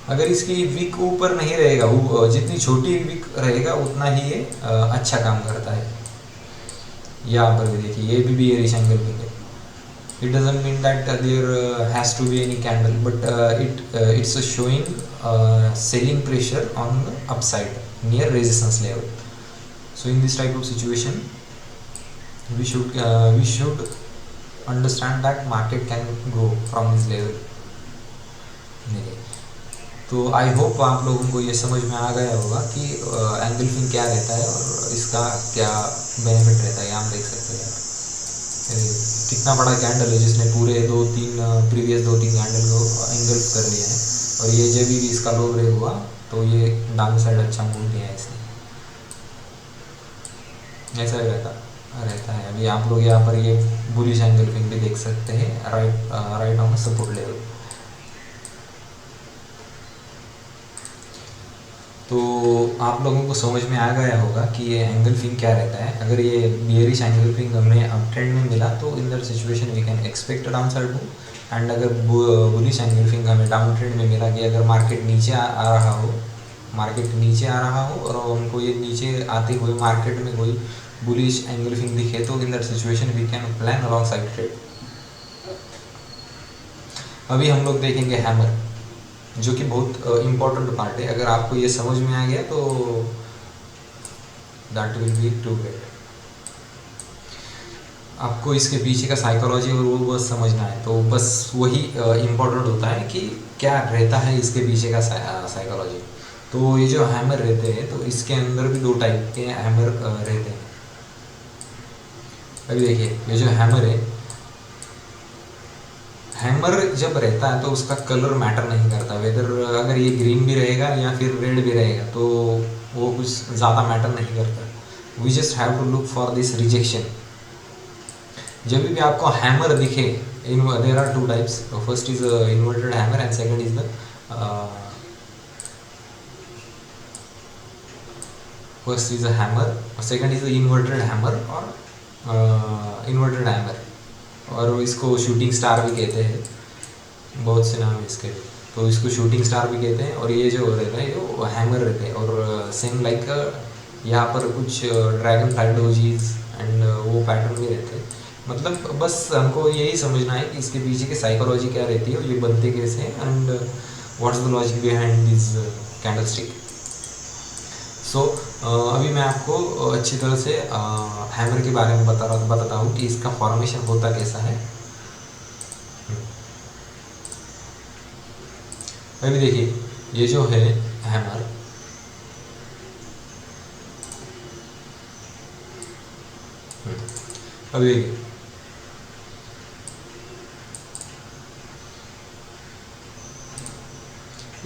A: अगर इसकी विक ऊपर नहीं रहेगा, जितनी छोटी विक रहेगा उतना ही ये अच्छा काम करता है। यहाँ पर भी देखिए ये भी बियरिश एंगल्फिंग है। It doesn't mean that there has to be any candle, but it's showing selling pressure on the upside near resistance level. So in this type of situation we should understand that market can go from this level। तो I hope आप लोगों को ये समझ में आ गया होगा कि एंगल्फिंग क्या रहता है और इसका क्या बेनिफिट रहता है। आप देख सकते हैं कितना बड़ा कैंडल है जिसने पूरे प्रीवियस 2-3 कैंडल को एंगल्फ कर लिया है, और ये जब भी इसका लो ब्रेक हुआ तो ये डाउन साइड अच्छा मूव किया है इसने। ऐसा ही रहता है। अभी आप लोग यहाँ पर ये बुलिश एंगल्फिंग भी देख सकते हैं राइट ऑन सपोर्ट लेवल। तो आप लोगों को समझ में आ गया होगा कि ये एंगल्फिंग क्या रहता है। अगर ये बियरिश एंगल्फिंग हमें अप ट्रेंड में मिला तो in that situation we can expect down side move, and अगर बुलिश एंगल्फिंग हमें डाउन ट्रेंड में मिला कि अगर मार्केट नीचे आ रहा हो, मार्केट नीचे आ रहा हो और हमको ये नीचे आते हुए मार्केट में कोई बुलिश एंगल्फिंग दिखे तो in that situation we can plan along side trade. अभी हम लोग देखेंगे हैमर, जो कि बहुत इम्पोर्टेंट पार्ट है। अगर आपको ये समझ में आ गया तो that will be too great. आपको इसके पीछे का साइकोलॉजी और वो बस समझना है, तो बस वही इम्पोर्टेंट होता है कि क्या रहता है इसके पीछे का साइकोलॉजी। तो ये जो हैमर रहते हैं तो इसके अंदर भी दो टाइप के हैमर रहते हैं। अभी देखिए ये जो हैमर है, हैमर जब रहता है तो उसका कलर मैटर नहीं करता, वेदर अगर ये ग्रीन भी रहेगा या फिर रेड भी रहेगा तो वो कुछ ज़्यादा मैटर नहीं करता। We just have to look for this rejection. जब भी आपको हैमर दिखे, there are two types, first is inverted hammer and second is the first is a hammer, second is the inverted hammer और inverted hammer, और इसको shooting star भी कहते हैं, बहुत से नाम है इसके। तो इसको शूटिंग स्टार भी कहते हैं। और ये जो रहता है जो हैमर रहते हैं, और सेम लाइक यहाँ पर कुछ ड्रैगन फ्लाइट डोजीज एंड वो पैटर्न भी रहते हैं। मतलब बस हमको यही समझना है कि इसके पीछे की साइकोलॉजी क्या रहती है और ये बनते कैसे हैं and what's the logic behind this candlestick. So अभी मैं आपको अच्छी तरह से हैमर के बारे में बताता हूँ कि इसका फॉर्मेशन होता कैसा है। अभी देखिए ये जो है हैमर, अभी देखिए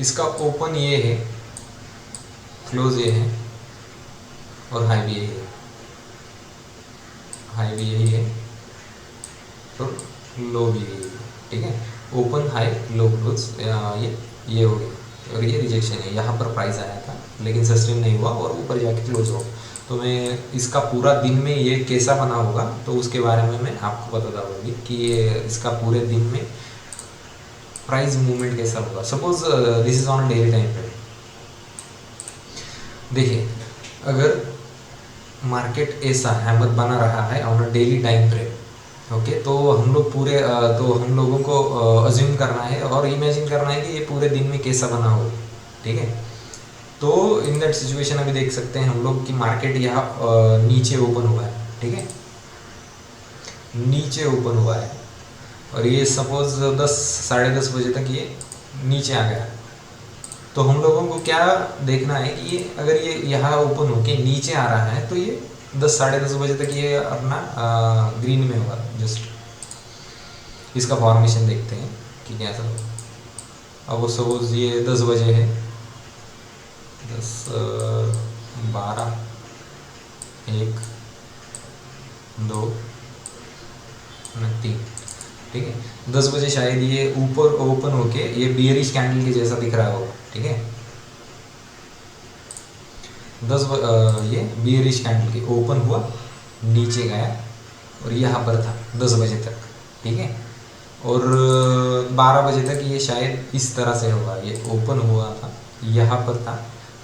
A: इसका ओपन ये है, क्लोज ये है और हाई भी यही है, हाई भी यही है और लो भी यही है। ठीक है, ओपन हाई लो क्लोज ये हो गया और ये रिजेक्शन है। यहाँ पर प्राइस आया था लेकिन सस्टेन नहीं हुआ और ऊपर जाके क्लोज हुआ। तो मैं इसका पूरा दिन में ये कैसा बना होगा तो उसके बारे में मैं आपको बताता हूँ कि ये इसका पूरे दिन में प्राइस मूवमेंट कैसा होगा। Suppose this is on daily time frame. देखिए अगर मार्केट ऐसा हैमर बना रहा है on a daily time frame, okay, तो हम लोग पूरे तो हम लोगों को अज्यूम करना है और इमेजिन करना है कि ये पूरे दिन में कैसा बना हो। ठीक है, तो इन दैट सिचुएशन अभी देख सकते हैं हम लोग कि मार्केट यहाँ नीचे ओपन हुआ है। ठीक है, नीचे ओपन हुआ है और ये सपोज 10 साढ़े 10 बजे तक ये नीचे आ गया। तो हम लोगों को क्या देखना है कि ये अगर ये यहाँ ओपन होके नीचे आ रहा है तो ये 10 साढ़े 10 बजे तक ये अपना ग्रीन में होगा। जस्ट इसका फॉर्मेशन देखते हैं कि कैसा होगा। अब वो सपोज ये 10 बजे है, 10 12 1 2 3, ठीक है, 10 बजे शायद ये ऊपर ओपन होके ये बियरिश कैंडल के जैसा दिख रहा होगा। ठीक है, 10 ये बियरिश कैंडल के ओपन हुआ, नीचे गया और यहाँ पर था 10 बजे तक। ठीक है, और 12 बजे तक ये शायद इस तरह से होगा, ये ओपन हुआ था, यहाँ पर था,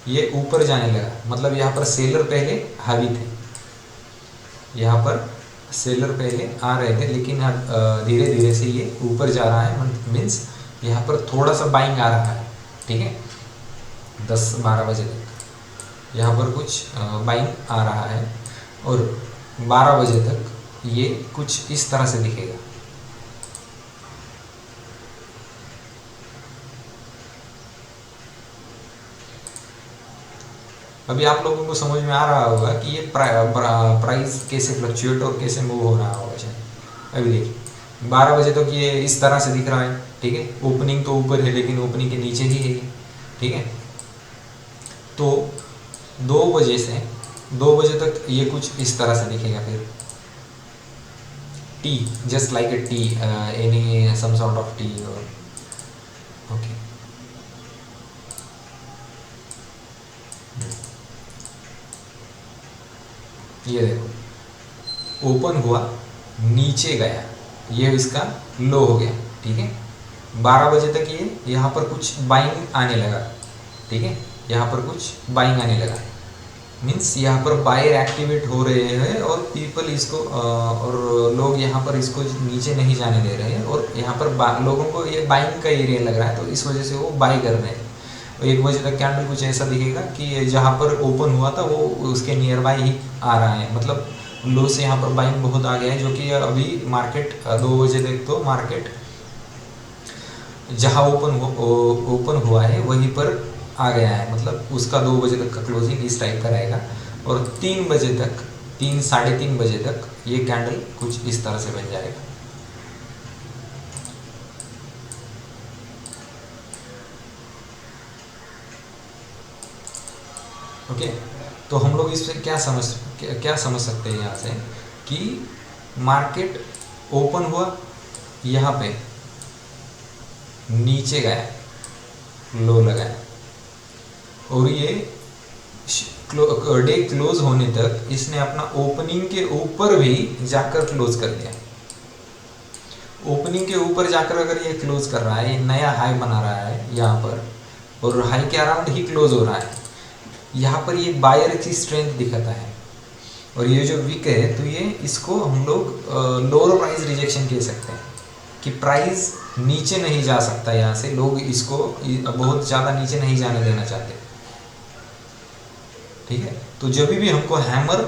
A: ये ऊपर जाने लगा। मतलब यहाँ पर सेलर पहले हावी थे, यहाँ पर सेलर पहले आ रहे थे लेकिन धीरे धीरे से ये ऊपर जा रहा है। मीन्स यहाँ पर थोड़ा सा बाइंग आ रहा है। ठीक है, 10-12 बजे तक यहाँ पर कुछ बाइंग आ रहा है और 12 बजे तक ये कुछ इस तरह से दिखेगा। अभी आप लोगों को समझ में आ रहा होगा कि ये प्राइस कैसे फ्लक्चुएट और कैसे मूव हो रहा होगा शायद। अभी देखिए 12 बजे तक ये इस तरह से दिख रहा है। ठीक है, ओपनिंग तो ऊपर है लेकिन ओपनिंग के नीचे ही है। ठीक है, तो 2 बजे से 2 बजे तक ये कुछ इस तरह से दिखेगा। फिर T, just like a T, any some sort of T और ओके। ये देखो ओपन हुआ, नीचे गया, ये इसका लो हो गया, ठीक है। 12 बजे तक ये यहाँ पर कुछ बाइंग आने लगा, ठीक है, यहाँ पर कुछ बाइंग आने लगा, मीन्स यहाँ पर बायर एक्टिवेट हो रहे हैं और पीपल इसको और लोग यहाँ पर इसको नीचे नहीं जाने दे रहे हैं, और यहाँ पर लोगों को ये बाइंग का एरिया लग रहा है, तो इस वजह से वो बाई कर रहे हैं। 1 बजे तक कैंडल कुछ ऐसा दिखेगा कि जहाँ पर ओपन हुआ था वो उसके नियर बाई ही आ रहा है, मतलब लो से यहाँ पर बाइंग बहुत आ गया है, जो कि अभी मार्केट 2 बजे तक तो मार्केट जहाँ ओपन हुआ है वहीं पर आ गया है, मतलब उसका 2 बजे तक का क्लोजिंग इस टाइप का रहेगा। और 3 बजे तक, 3 साढ़े 3 बजे तक ये कैंडल कुछ इस तरह से बन जाएगा। ओके, तो हम लोग इससे क्या समझ सकते हैं यहाँ से कि मार्केट ओपन हुआ, यहाँ पे नीचे गया, लो लगाया, और ये डे क्लोज होने तक इसने अपना ओपनिंग के ऊपर भी जाकर क्लोज कर दिया। ओपनिंग के ऊपर जाकर अगर ये क्लोज कर रहा है, ये नया हाई बना रहा है यहाँ पर, और हाई के अराउंड ही क्लोज हो रहा है, यहाँ पर ये बायर की स्ट्रेंथ दिखाता है। और ये जो वीक है, तो ये इसको हम लोग लोअर प्राइस रिजेक्शन कह सकते हैं कि प्राइस नीचे नहीं जा सकता, यहाँ से लोग इसको बहुत ज़्यादा नीचे नहीं जाने देना चाहते, ठीक है। तो जब भी हमको हैमर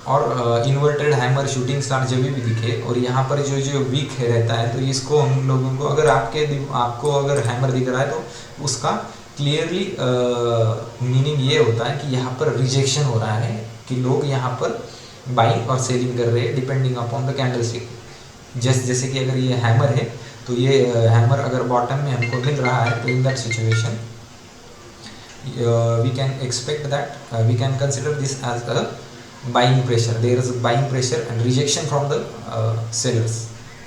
A: और इन्वर्टेड हैमर शूटिंग स्टार जब भी दिखे, और यहाँ पर जो वीक है रहता है, तो इसको हम लोगों को अगर आपको अगर हैमर दिख रहा है तो उसका क्लियरली मीनिंग ये होता है कि यहाँ पर रिजेक्शन हो रहा है, कि लोग यहाँ पर बाइंग और सेलिंग कर रहे हैं डिपेंडिंग अपॉन द कैंडलस्टिक। जैसे कि अगर ये हैमर है, तो ये हैमर अगर बॉटम में हमको मिल रहा है, तो in that situation we can expect that we can consider this as a buying pressure. There is a buying pressure and rejection from the sellers.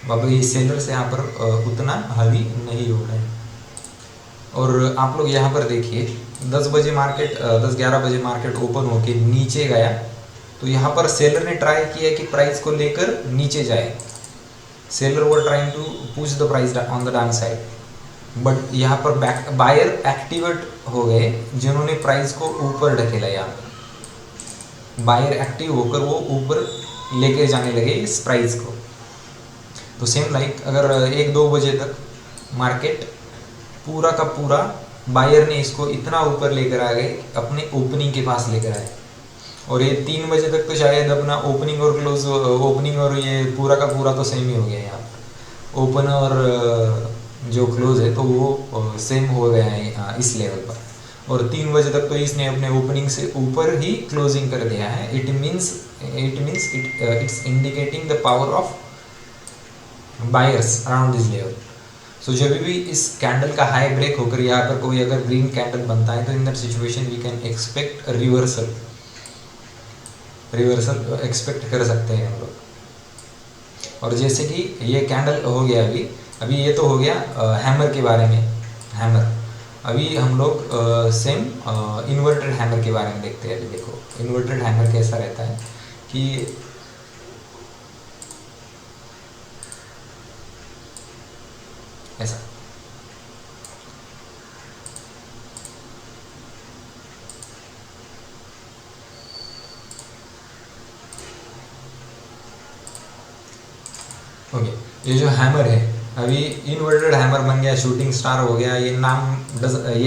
A: बाबा ये सेलर्स यहाँ पर उतना हावी नहीं हो रहे हैं। और आप लोग यहाँ पर देखिए 10 बजे मार्केट 10-11 बजे मार्केट ओपन होके नीचे गया, तो यहाँ पर सेलर ने ट्राई किया कि प्राइस को लेकर नीचे जाए, seller were trying to push the price on the down side, but यहाँ पर बायर एक्टिवेट हो गए जिन्होंने प्राइस को ऊपर ढकेला। यहाँ पर बायर एक्टिव होकर वो ऊपर लेके जाने लगे इस प्राइस को। तो सेम लाइक अगर 1-2 बजे तक मार्केट पूरा का पूरा बायर ने इसको इतना ऊपर लेकर आ गए, अपने ओपनिंग के पास लेकर आए, और ये 3 बजे तक तो शायद अपना ओपनिंग और क्लोज, ओपनिंग और ये पूरा का पूरा तो सेम ही हो गया। यहाँ पर ओपन और जो क्लोज है तो वो सेम हो गया है इस लेवल पर, और 3 बजे तक तो इसने अपने ओपनिंग से ऊपर ही क्लोजिंग कर दिया है। It means it's indicating the power of buyers around this level. So जब भी इस कैंडल का हाई ब्रेक होकर यहाँ पर कोई अगर ग्रीन कैंडल बनता है, तो in that situation we can expect reversal expect कर सकते हैं हम लोग। और जैसे कि ये कैंडल हो गया अभी ये तो हो गया हैमर के बारे में, हैमर। अभी हम लोग सेम इन्वर्टेड हैमर के बारे में देखते हैं। अभी देखो इन्वर्टेड हैमर कैसा रहता है कि ऐसा, ओके ये जो हैमर है अभी इन्वर्टेड हैमर बन गया, शूटिंग स्टार हो गया, ये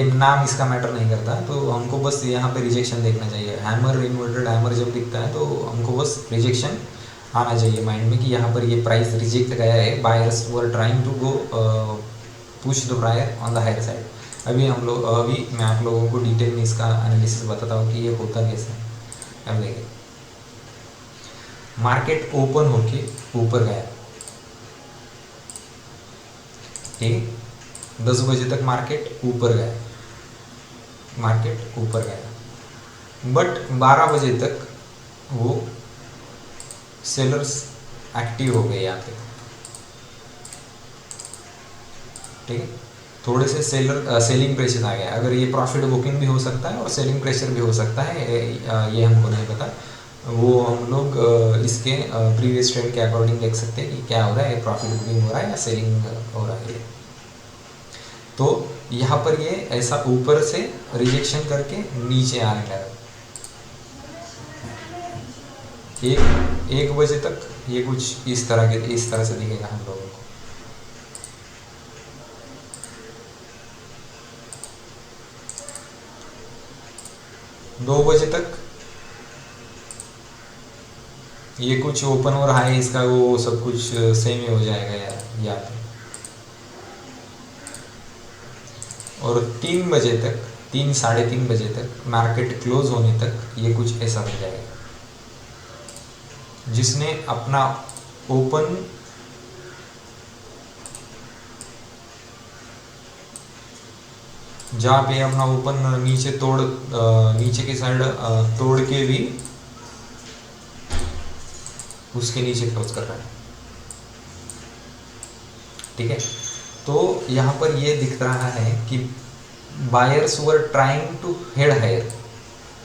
A: नाम इसका मैटर नहीं करता। तो हमको बस यहाँ पे रिजेक्शन देखना चाहिए। हैमर इन्वर्टेड हैमर जब दिखता है तो हमको बस रिजेक्शन आना चाहिए माइंड में कि यहाँ पर ये प्राइस रिजेक्ट गया है, buyers were trying to go push the prior on the higher side. अभी मैं आप लोगों को डिटेल में इसका एनालिसिस बताता हूँ कि ये होता कैसे है। अब देखिए मार्केट ओपन होके ऊपर गया, ठीक, 10 बजे तक मार्केट ऊपर गया, बट 12 बजे तक वो सेलर्स एक्टिव हो गए यहाँ पे, ठीक है। थोड़े से सेलिंग प्रेशर आ गया। अगर ये प्रॉफिट बुकिंग भी हो सकता है और सेलिंग प्रेशर भी हो सकता है, ये हमको नहीं पता। वो हम लोग इसके प्रीवियस ट्रेंड के अकॉर्डिंग देख सकते हैं कि क्या हो रहा है, प्रॉफिट बुकिंग हो रहा है या सेलिंग हो रहा है। तो यहाँ पर ये ऐसा ऊपर से रिजेक्शन करके नीचे आने लगा। 1 बजे तक ये कुछ इस तरह से दिखेगा हम लोगों को। 2 बजे तक ये कुछ ओपन और हाई इसका वो सब कुछ सेम ही हो जाएगा यार याद। और 3 बजे तक, 3 साढ़े 3 बजे तक मार्केट क्लोज होने तक ये कुछ ऐसा बन जाएगा, जिसने अपना ओपन जहाँ पे अपना ओपन नीचे की साइड तोड़ के भी उसके नीचे क्लोज कर रहा है। ठीक है, तो यहाँ पर ये दिख रहा है कि buyers were trying to head higher,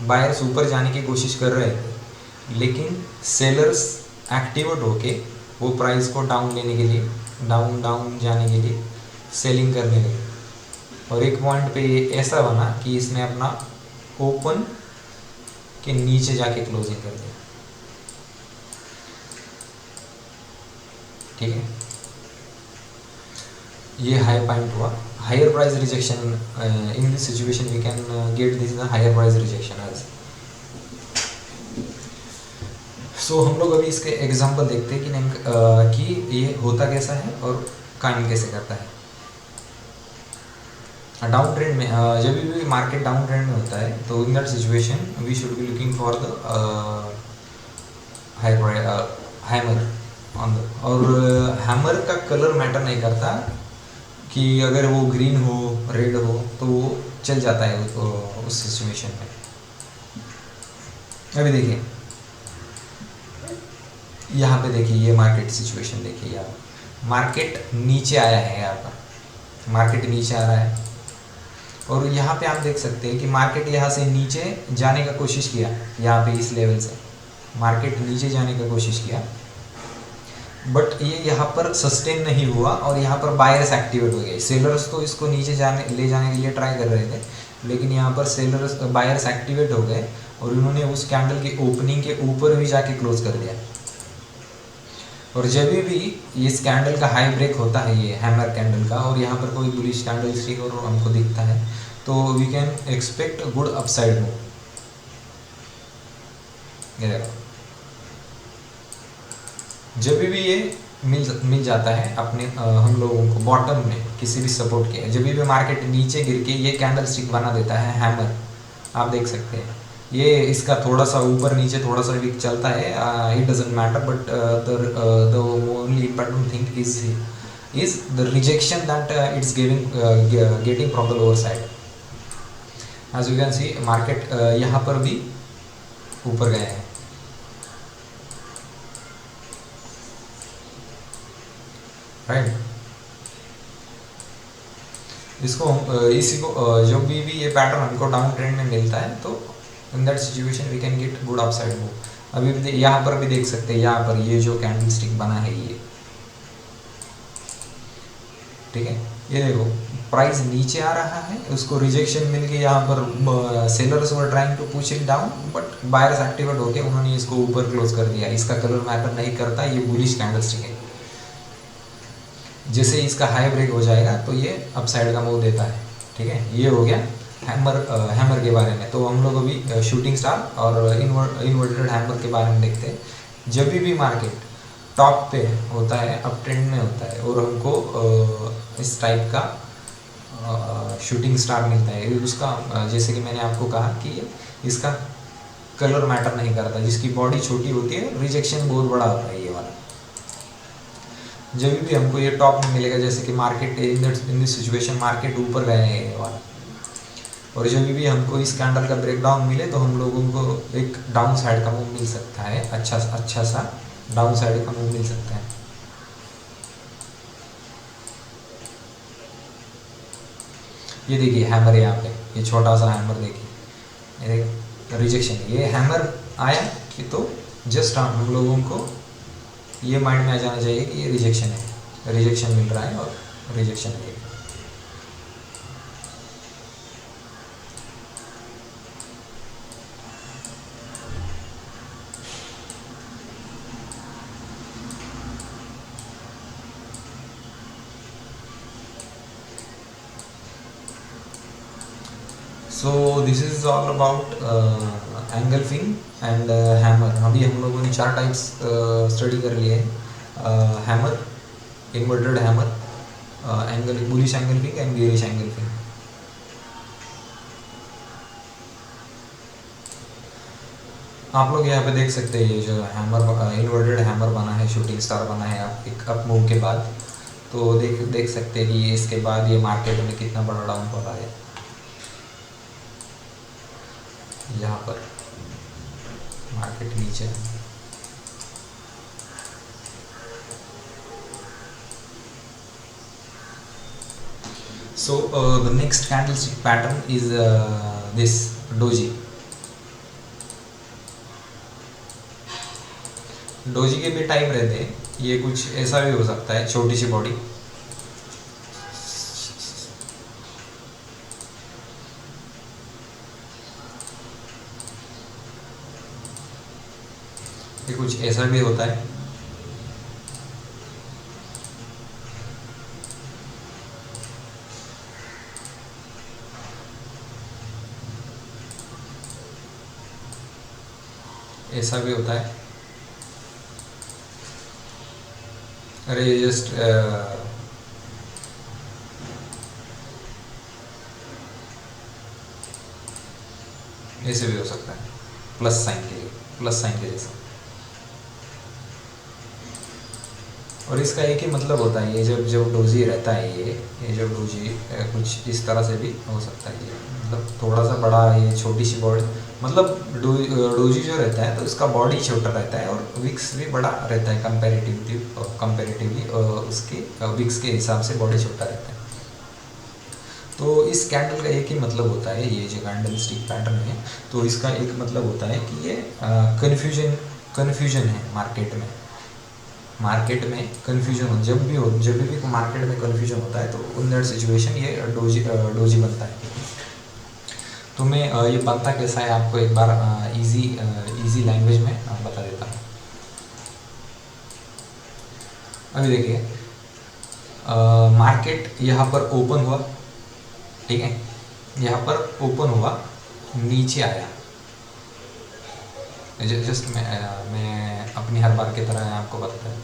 A: buyers ऊपर जाने की कोशिश कर रहे थे, लेकिन सेलर्स एक्टिवेट होके वो प्राइस को डाउन लेने के लिए, डाउन जाने के लिए सेलिंग करने लगे। और एक पॉइंट पे ये ऐसा बना कि इसने अपना ओपन के नीचे जाके क्लोजिंग कर दिया। ठीक है, ये हाई पॉइंट हुआ। Higher price rejection, in this situation we can get this higher price rejection edge. So हम लोग अभी इसके एग्जांपल देखते हैं कि कि ये होता कैसा है और काम कैसे करता है। डाउन ट्रेंड में जब भी मार्केट डाउन ट्रेंड में होता है तो in that situation we should be looking for the hammer on the, और हैमर का कलर मैटर नहीं करता कि अगर वो ग्रीन हो रेड हो तो वो चल जाता है उस सिचुएशन में। अभी देखिए यहाँ पे, देखिए ये मार्केट सिचुएशन देखिए, यहाँ मार्केट नीचे आया है, यहाँ पर मार्केट नीचे आ रहा है और यहाँ पे आप देख सकते हैं कि मार्केट यहाँ से नीचे जाने का कोशिश किया, यहाँ पे इस लेवल से मार्केट नीचे जाने का कोशिश किया, बट ये यहाँ पर सस्टेन नहीं हुआ और यहाँ पर बायर्स एक्टिवेट हो गए। सेलर्स तो इसको नीचे ले जाने के लिए ट्राई कर रहे थे, लेकिन यहाँ पर बायर्स एक्टिवेट हो गए और उन्होंने उस कैंडल की ओपनिंग के ऊपर भी जाके क्लोज कर दिया। और जब भी इस कैंडल का हाई ब्रेक होता है, ये हैमर कैंडल का, और यहाँ पर कोई बुलिश कैंडल स्टिक और हमको दिखता है तो we can expect good upside move. जब भी ये मिल जाता है अपने हम लोगों को बॉटम में किसी भी सपोर्ट के, जब भी मार्केट नीचे गिर के ये कैंडल स्टिक बना देता है हैमर, आप देख सकते हैं ये इसका थोड़ा सा ऊपर नीचे थोड़ा सा वीक चलता है, it doesn't matter, but the only important thing is the rejection that it's getting from the lower side. As you can see market यहाँ पर भी ऊपर गए हैं, राइट। इसी को जब भी ये पैटर्न हमको डाउन ट्रेंड में मिलता है तो in that situation we can get good upside move. अभी भी यहाँ पर भी देख सकते हैं, यहाँ पर ये जो कैंडल स्टिक बना है ये, ठीक है, ये देखो प्राइस नीचे आ रहा है, उसको रिजेक्शन मिल के यहाँ पर sellers were trying to push it down, but buyers activate होके उन्होंने इसको ऊपर क्लोज कर दिया। इसका कलर मैटर नहीं करता, ये बुलिश कैंडल स्टिक है। जैसे इसका हाई ब्रेक हो जाएगा तो ये अपसाइड का मूव देता है। ठीक है, ये हो गया हैमर के बारे में। तो हम लोग अभी शूटिंग स्टार और इन्वर्टेड हैमर के बारे में देखते हैं। जब भी मार्केट टॉप पे होता है, अप ट्रेंड में होता है और हमको इस टाइप का शूटिंग स्टार मिलता है, उसका जैसे कि मैंने आपको कहा कि इसका कलर मैटर नहीं करता, जिसकी बॉडी छोटी होती है रिजेक्शन बहुत बड़ा होता है ये वाला। जब भी हमको ये टॉप में मिलेगा, जैसे कि market in this situation market ऊपर गए हैं ये वाला, और जब भी हमको इस कैंडल का ब्रेकडाउन मिले तो हम लोगों को एक डाउन साइड का मूव मिल सकता है, अच्छा सा डाउन साइड का मूव मिल सकता है। ये देखिए हैमर यहाँ पे, ये छोटा सा हैमर देखिए, रिजेक्शन। ये हैमर आया कि तो जस्ट हम लोगों को ये माइंड में आ जाना चाहिए कि ये रिजेक्शन है, रिजेक्शन मिल रहा है और रिजेक्शन है। So this is all about engulfing and hammer. अभी हम लोगों ने 4 टाइप्स स्टडी कर लिए हैं, hammer, inverted hammer, angle, bullish engulfing and bearish engulfing. आप लोग यहाँ पे देख सकते हैं ये जो हैमर, इन्वर्टेड हैमर बना है, शूटिंग स्टार बना है आप एक अप मूव के बाद। तो देख सकते हैं कि ये इसके बाद ये मार्केट में कितना बड़ा डाउन फॉल आया यहाँ पर, मार्केट नीचे। So the next candlestick pattern is this doji. Doji के भी टाइप रहते हैं, ये कुछ ऐसा भी हो सकता है, छोटी सी बॉडी, ये कुछ ऐसा भी होता है। ऐसा भी होता है। अरे जस्ट ऐसे भी हो सकता है, प्लस साइन के लिए, प्लस साइन के जैसा। और इसका एक ही मतलब होता है, ये जब जब डोजी रहता है, ये जब डोजी कुछ इस तरह से भी हो सकता है, ये मतलब थोड़ा सा बड़ा, ये छोटी सी बॉडी, मतलब डोजी जो रहता है तो इसका बॉडी छोटा रहता है और विक्स भी बड़ा रहता है कंपेरेटिवली उसके विक्स के हिसाब से बॉडी छोटा रहता है। तो इस कैंडल का एक ही मतलब होता है, ये जो कैंडल स्टिक पैटर्न है, तो इसका एक मतलब होता है कि ये कन्फ्यूजन है मार्केट में कन्फ्यूजन हो, जब भी मार्केट में कन्फ्यूजन होता है तो इन दैट सिचुएशन ये डोजी बनता है। तो मैं ये बनता कैसा है आपको एक बार इजी लैंग्वेज में बता देता हूँ। अभी देखिए, मार्केट यहाँ पर ओपन हुआ, ठीक है, यहाँ पर ओपन हुआ, नीचे आया, जस्ट मैं अपनी हर बार की तरह आपको बताता हूँ।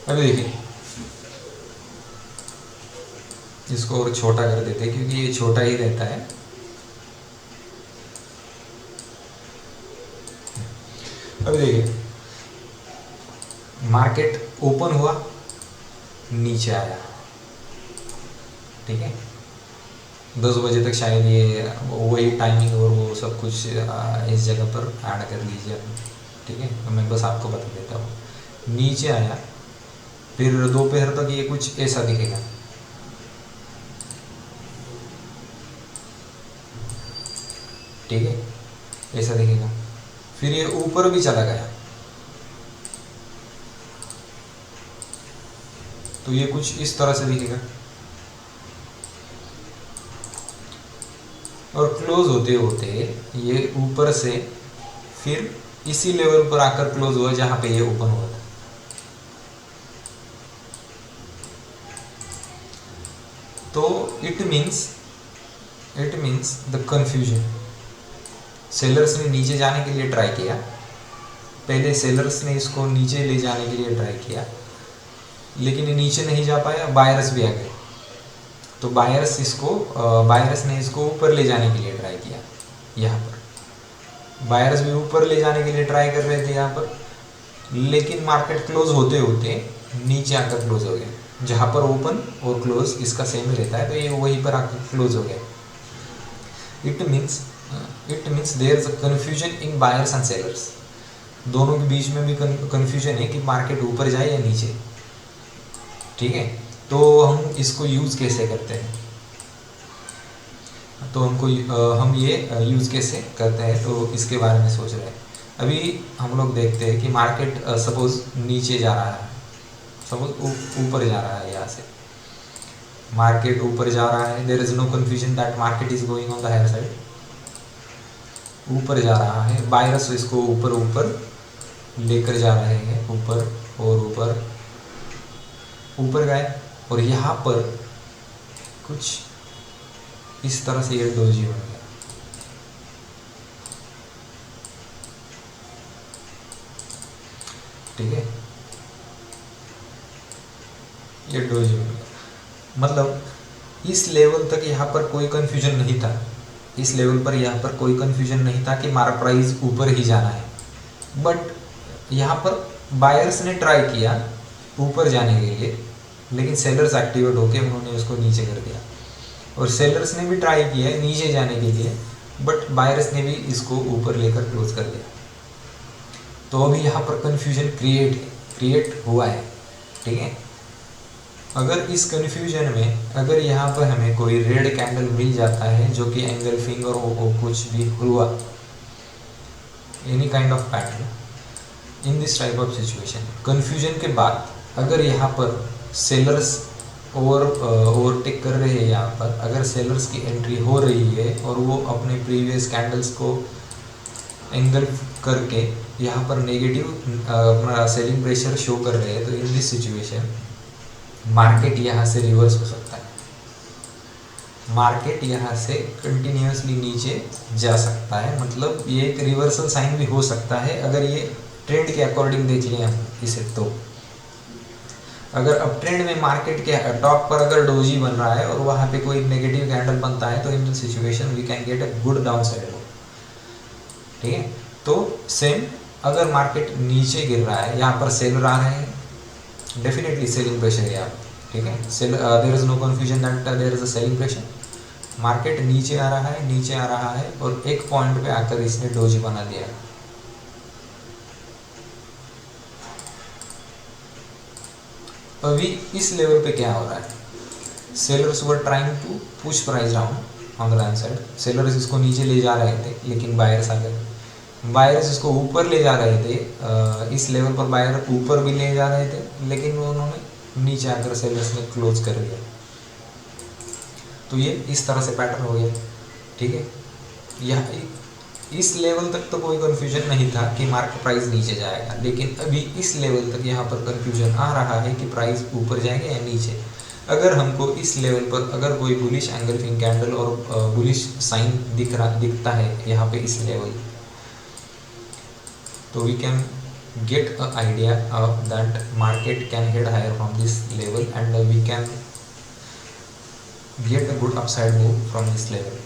A: अभी देखिए, इसको और छोटा कर देते हैं क्योंकि ये छोटा ही रहता है। अभी देखिए, मार्केट ओपन हुआ, नीचे आया, ठीक है, 10 बजे तक शायद ये वही टाइमिंग और वो सब कुछ इस जगह पर ऐड कर लीजिए, ठीक है। तो मैं बस आपको बता देता हूँ, नीचे आया, फिर दोपहर तक ये कुछ ऐसा दिखेगा, ठीक है, ऐसा दिखेगा, फिर ये ऊपर भी चला गया, तो ये कुछ इस तरह से दिखेगा, और क्लोज होते होते ये ऊपर से फिर इसी लेवल पर आकर क्लोज हुआ जहां पे ये ओपन हुआ था। तो it means the confusion. Sellers ने नीचे जाने के लिए ट्राई किया, पहले सेलर्स ने इसको नीचे ले जाने के लिए ट्राई किया, लेकिन ये नीचे नहीं जा पाया, बायर्स भी आ गए, तो बायर्स ने इसको ऊपर ले जाने के लिए ट्राई किया। यहाँ पर बायर्स भी ऊपर ले जाने के लिए ट्राई कर रहे थे यहाँ पर, लेकिन मार्केट क्लोज होते होते नीचे आकर क्लोज हो गया, जहाँ पर ओपन और क्लोज इसका सेम ही रहता है, तो ये वहीं पर आकर क्लोज हो गया। It means there is a confusion in buyers and sellers, दोनों के बीच में भी कन्फ्यूजन है कि मार्केट ऊपर जाए या नीचे, ठीक है। तो हम इसको यूज़ कैसे करते हैं, तो हम ये यूज़ कैसे करते हैं, तो इसके बारे में सोच रहे हैं। अभी हम लोग देखते हैं कि मार्केट सपोज नीचे जा रहा है, सपोज ऊपर जा रहा है, यहाँ से मार्केट ऊपर जा रहा है, there is no confusion that market is going on the higher side, ऊपर जा रहा है, बायर्स इसको ऊपर ऊपर लेकर जा रहे हैं, ऊपर और ऊपर ऊपर गए, और यहाँ पर कुछ इस तरह से ये डोजी बन गया, ठीक है, ये डोजी बन गया। मतलब इस लेवल तक यहाँ पर कोई कंफ्यूजन नहीं था, इस लेवल पर यहाँ पर कोई कंफ्यूजन नहीं था कि हमारा प्राइस ऊपर ही जाना है, बट यहाँ पर बायर्स ने ट्राई किया ऊपर जाने के लिए, लेकिन सेलर्स एक्टिवेट होके उन्होंने उसको नीचे कर दिया, और सेलर्स ने भी ट्राई किया है नीचे जाने के लिए, बट बायर्स ने भी इसको ऊपर लेकर क्लोज कर दिया। तो अभी यहाँ पर कंफ्यूजन क्रिएट हुआ है, ठीक है। अगर इस कंफ्यूजन में अगर यहाँ पर हमें कोई रेड कैंडल मिल जाता है जो कि एंगल फिंगर हो कुछ भी हुआ, any kind of pattern in this type of situation, confusion के बाद अगर यहाँ पर सेलर्स ओवरटेक कर रहे हैं, यहाँ पर अगर सेलर्स की एंट्री हो रही है और वो अपने प्रीवियस कैंडल्स को एंगल करके यहाँ पर नेगेटिव अपना सेलिंग प्रेशर शो कर रहे हैं, तो इन दिस सिचुएशन मार्केट यहाँ से रिवर्स हो सकता है, मार्केट यहाँ से कंटिन्यूसली नीचे जा सकता है, मतलब ये एक रिवर्सल साइन भी हो सकता है अगर ये ट्रेंड के अकॉर्डिंग देख लें हम इसे। तो अगर अब ट्रेंड में मार्केट के टॉप पर अगर डोजी बन रहा है और वहाँ पे कोई नेगेटिव कैंडल बनता है, तो in this situation we can get a good down side, ठीक है। तो सेम अगर मार्केट नीचे गिर रहा है, यहाँ पर सेलर आ रहे हैं, डेफिनेटली सेलिंग प्रेशर है यहाँ, ठीक है, there is no confusion that there is a selling pressure. Market नीचे आ रहा है और एक पॉइंट पे आकर इसने डोजी बना दिया। अभी इस लेवल पे क्या हो रहा है, sellers were trying to push price down on the down side, sellers इसको नीचे ले जा रहे थे, लेकिन बायर्स आ गए, बायर्स इसको ऊपर ले जा रहे थे, इस लेवल पर बायर ऊपर भी ले जा रहे थे, लेकिन उन्होंने नीचे आकर सेलर्स ने क्लोज कर दिया। तो ये इस तरह से पैटर्न हो गया, ठीक है। यह इस लेवल तक तो कोई कंफ्यूजन नहीं था कि मार्केट प्राइस नीचे जाएगा, लेकिन अभी इस लेवल तक यहाँ पर कंफ्यूजन आ रहा है कि प्राइस ऊपर जाएगा या नीचे। अगर हमको इस लेवल पर अगर कोई बुलिश एंगल्फिंग कैंडल और बुलिश साइन दिखता है यहाँ पे इस लेवल, तो we can get a idea of that market can head higher from this level and we can get a good upside move from this level।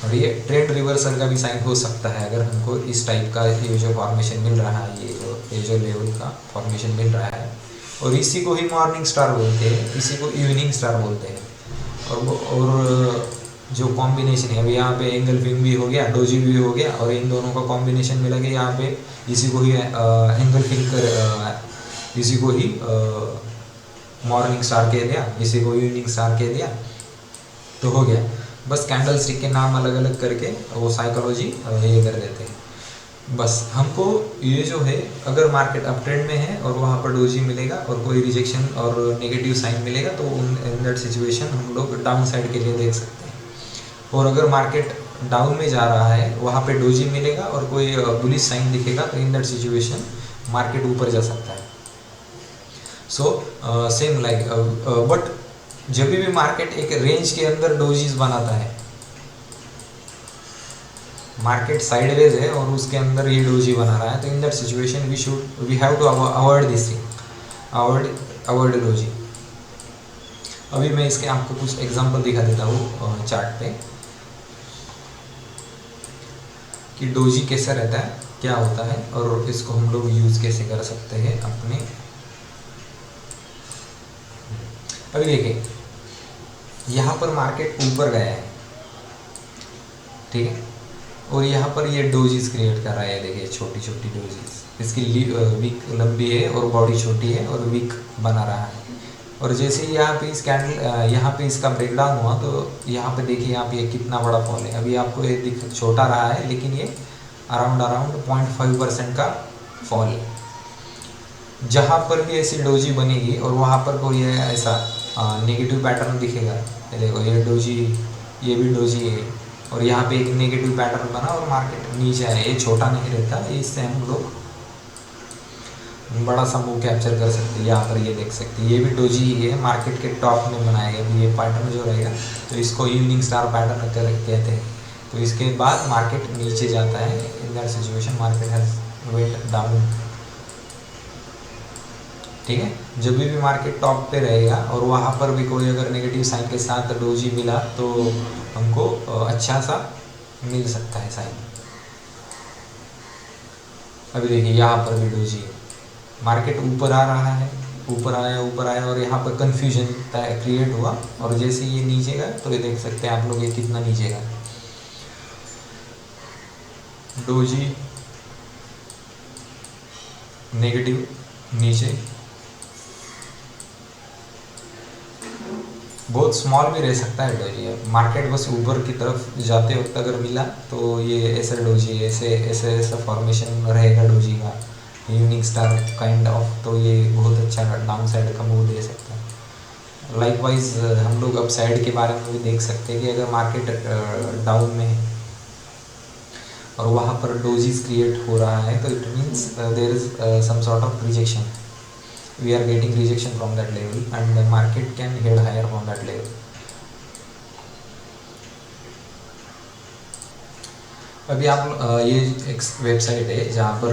A: और ये trend reversal का भी साइन हो सकता है अगर हमको इस टाइप का ये जो फॉर्मेशन मिल रहा है, ये जो लेवल का फॉर्मेशन मिल रहा है, और इसी को ही मॉर्निंग स्टार बोलते हैं, इसी को इवनिंग स्टार बोलते हैं। और जो कॉम्बिनेशन है, अभी यहाँ पे एंगल्फिंग भी हो गया, डोजी भी हो गया, और इन दोनों का कॉम्बिनेशन मिला के यहाँ पे इसी को ही एंगल्फिंग कर इसी को ही मॉर्निंग स्टार कह दिया, इसी को इवनिंग स्टार कह दिया, तो हो गया। बस कैंडल स्टिक के नाम अलग अलग करके वो साइकोलॉजी ये कर देते हैं। बस हमको ये जो है, अगर मार्केट अप ट्रेंड में है और वहाँ पर डोजी मिलेगा और कोई रिजेक्शन और नेगेटिव साइन मिलेगा, तो इन दैट सिचुएशन हम लोग डाउन साइड के लिए देख सकते हैं। और अगर मार्केट डाउन में जा रहा है, वहाँ पे डोजी मिलेगा और कोई बुलिश साइन दिखेगा, तो इन दैट सिचुएशन मार्केट ऊपर जा सकता है। सो सेम लाइक बट जब भी मार्केट एक रेंज के अंदर डोजीज बनाता है, मार्केट साइडवेज है और उसके अंदर ये डोजी बना रहा है, तो in that situation we have to avoid this thing, avoid doji. अभी मैं इसके आपको कुछ एग्जांपल दिखा देता हूँ चार्ट पे कि डोजी कैसा रहता है, क्या होता है, और इसको हम लोग यूज़ कैसे कर सकते हैं अपने। अभी देखिए, यहाँ पर मार्केट ऊपर गया है, ठीक है, और यहाँ पर ये डोजीज क्रिएट कर रहा है। देखिए छोटी छोटी डोजीज, इसकी वीक लंबी है और बॉडी छोटी है और वीक बना रहा है, और जैसे ही यहाँ पे इस कैंडल यहाँ पे इसका ब्रेकडाउन हुआ तो यहाँ पे देखिए यहाँ पे कितना बड़ा फॉल है। अभी आपको ये दिख छोटा रहा है लेकिन ये अराउंड 0.5% का फॉल है। जहाँ पर भी ऐसी डोजी बनेगी और वहाँ पर कोई ऐसा नेगेटिव पैटर्न दिखेगा, ये देखो ये डोजी, ये भी डोजी है और यहाँ पे एक नेगेटिव पैटर्न बना और मार्केट नीचे है, ये छोटा नहीं रहता, इससे हम लोग बड़ा सा मूव कैप्चर कर सकते हैं। यहाँ पर ये देख सकते हैं ये भी डोजी ही है, मार्केट के टॉप में बनाया गया ये पैटर्न जो रहेगा तो इसको इवनिंग स्टार पैटर्न कहते हैं। तो इसके बाद मार्केट नीचे जाता है, इन that situation market has went down. ठीक है, जब भी मार्केट टॉप पे रहेगा और वहाँ पर भी कोई अगर नेगेटिव साइन के साथ डोजी मिला तो हमको अच्छा सा मिल सकता है साइन। अभी देखिए यहाँ पर भी डोजी है, मार्केट ऊपर आ रहा है, ऊपर आया और यहाँ पर कंफ्यूजन क्रिएट हुआ और जैसे ये नीचे गया तो ये देख सकते हैं आप लोग ये कितना नीचे गया, डोजी नेगेटिव नीचे, बहुत स्मॉल भी रह सकता है डोजी। मार्केट बस ऊपर की तरफ जाते वक्त अगर मिला तो ये ऐसा डोजी ऐसा फॉर्मेशन रहेगा डोजी का, इवनिंग स्टार काइंड ऑफ, तो ये बहुत अच्छा डाउन साइड का मूव दे सकता है। लाइकवाइज हम लोग अप साइड के बारे में भी देख सकते हैं कि अगर मार्केट डाउन में है और वहाँ पर डोजीज क्रिएट हो रहा है तो it means there is some sort of rejection, we are getting rejection from that level and the market can head higher from that level. अभी आप ये एक वेबसाइट है जहाँ पर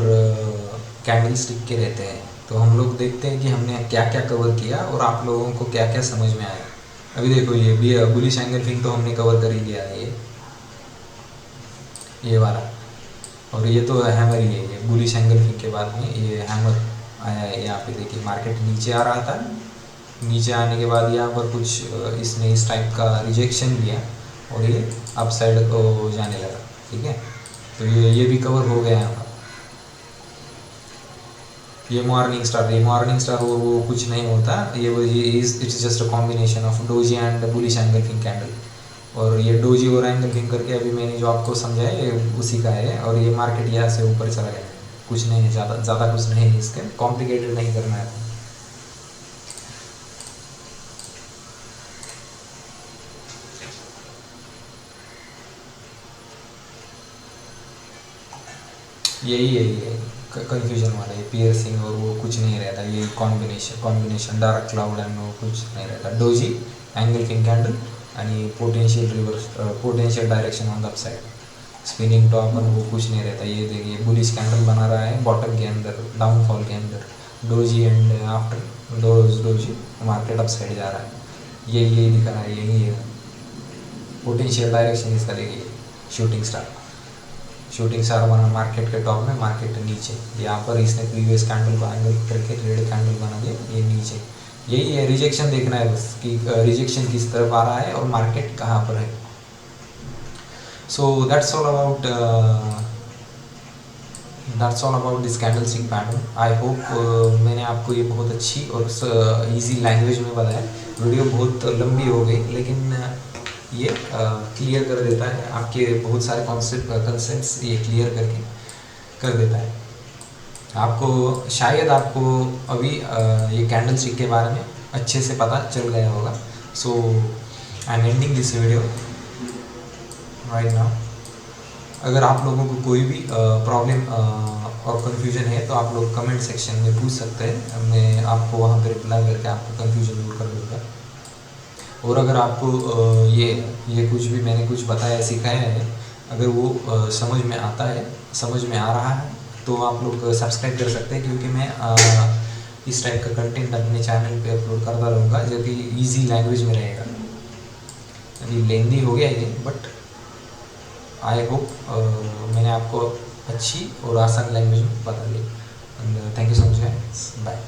A: कैंडल स्टिक के रहते हैं, तो हम लोग देखते हैं कि हमने क्या क्या कवर किया और आप लोगों को क्या क्या समझ में आया। अभी देखो ये भी बुलिश एंगल्फिंग तो हमने कवर कर ही लिया है, ये वाला, और ये तो हैमर ही है, ये बुलिश एंगल्फिंग के बाद में ये हैमर आया है। यहाँ पे देखिए मार्केट नीचे आ रहा था, नीचे आने के बाद यहाँ पर कुछ इसने इस टाइप का रिजेक्शन दिया और ये अप साइड को जाने लगा। ठीक है, तो ये भी कवर हो गया है। ये मॉर्निंग स्टार वो कुछ नहीं होता, it's just a combination of doji and bullish engulfing candle, और ये डोजी और एंगल्फिंग करके अभी मैंने जो आपको समझाया ये उसी का है। और ये मार्केट यहाँ से ऊपर चला गया, कुछ नहीं है, ज़्यादा कुछ नहीं है, इसके कॉम्प्लिकेटेड नहीं करना है। यही है कंफ्यूजन वाला, ये पियर्सिंग और वो कुछ नहीं रहता, ये कॉम्बिनेशन डार्क क्लाउड एंड वो कुछ नहीं रहता। डोजी एंगल्फिंग कैंडल आणि potential direction on the upside, spinning top और वो कुछ नहीं रहता। ये देखिए बुलिश कैंडल बना रहा है बॉटम के अंदर, डाउनफॉल के अंदर, doji and after doji market upside जा रहा है, ये दिखा रहा है, यही है पोटेंशियल डायरेक्शन इसका। देखिए शूटिंग स्टार बना मार्केट के टॉप में, मार्केट नीचे, यहाँ पर इसने प्रीवियस कैंडल को एंगल करके रेड कैंडल बना दिया, ये नीचे। यही है, रिजेक्शन देखना है बस कि रिजेक्शन किस तरफ आ रहा है और मार्केट कहाँ पर है। So that's all about this candlestick pattern. I hope मैंने आपको ये बहुत अच्छी और इजी लैंग्वेज में बताया। वीडियो बहुत लंबी हो गई लेकिन ये क्लियर कर देता है, आपके बहुत सारे कॉन्सेप्ट्स ये क्लियर करके कर देता है। आपको शायद अभी ये कैंडल स्टिक के बारे में अच्छे से पता चल गया होगा। So I am ending this video right now. अगर आप लोगों को कोई भी प्रॉब्लम और कन्फ्यूजन है तो आप लोग कमेंट सेक्शन में पूछ सकते हैं, मैं आपको वहाँ पर रिप्लाई करके आपको कन्फ्यूजन दूर कर दूँगा। और अगर आपको ये कुछ भी मैंने कुछ बताया सिखाया है, अगर वो समझ में आता है, समझ में आ रहा है, तो आप लोग सब्सक्राइब कर सकते हैं, क्योंकि मैं इस टाइप का कंटेंट अपने चैनल पे अपलोड करता रहूँगा जो कि इजी लैंग्वेज में रहेगा। अभी लेंदी हो गया ये, बट आई होप मैंने आपको अच्छी और आसान लैंग्वेज में बता दी। And thank you so much guys, bye.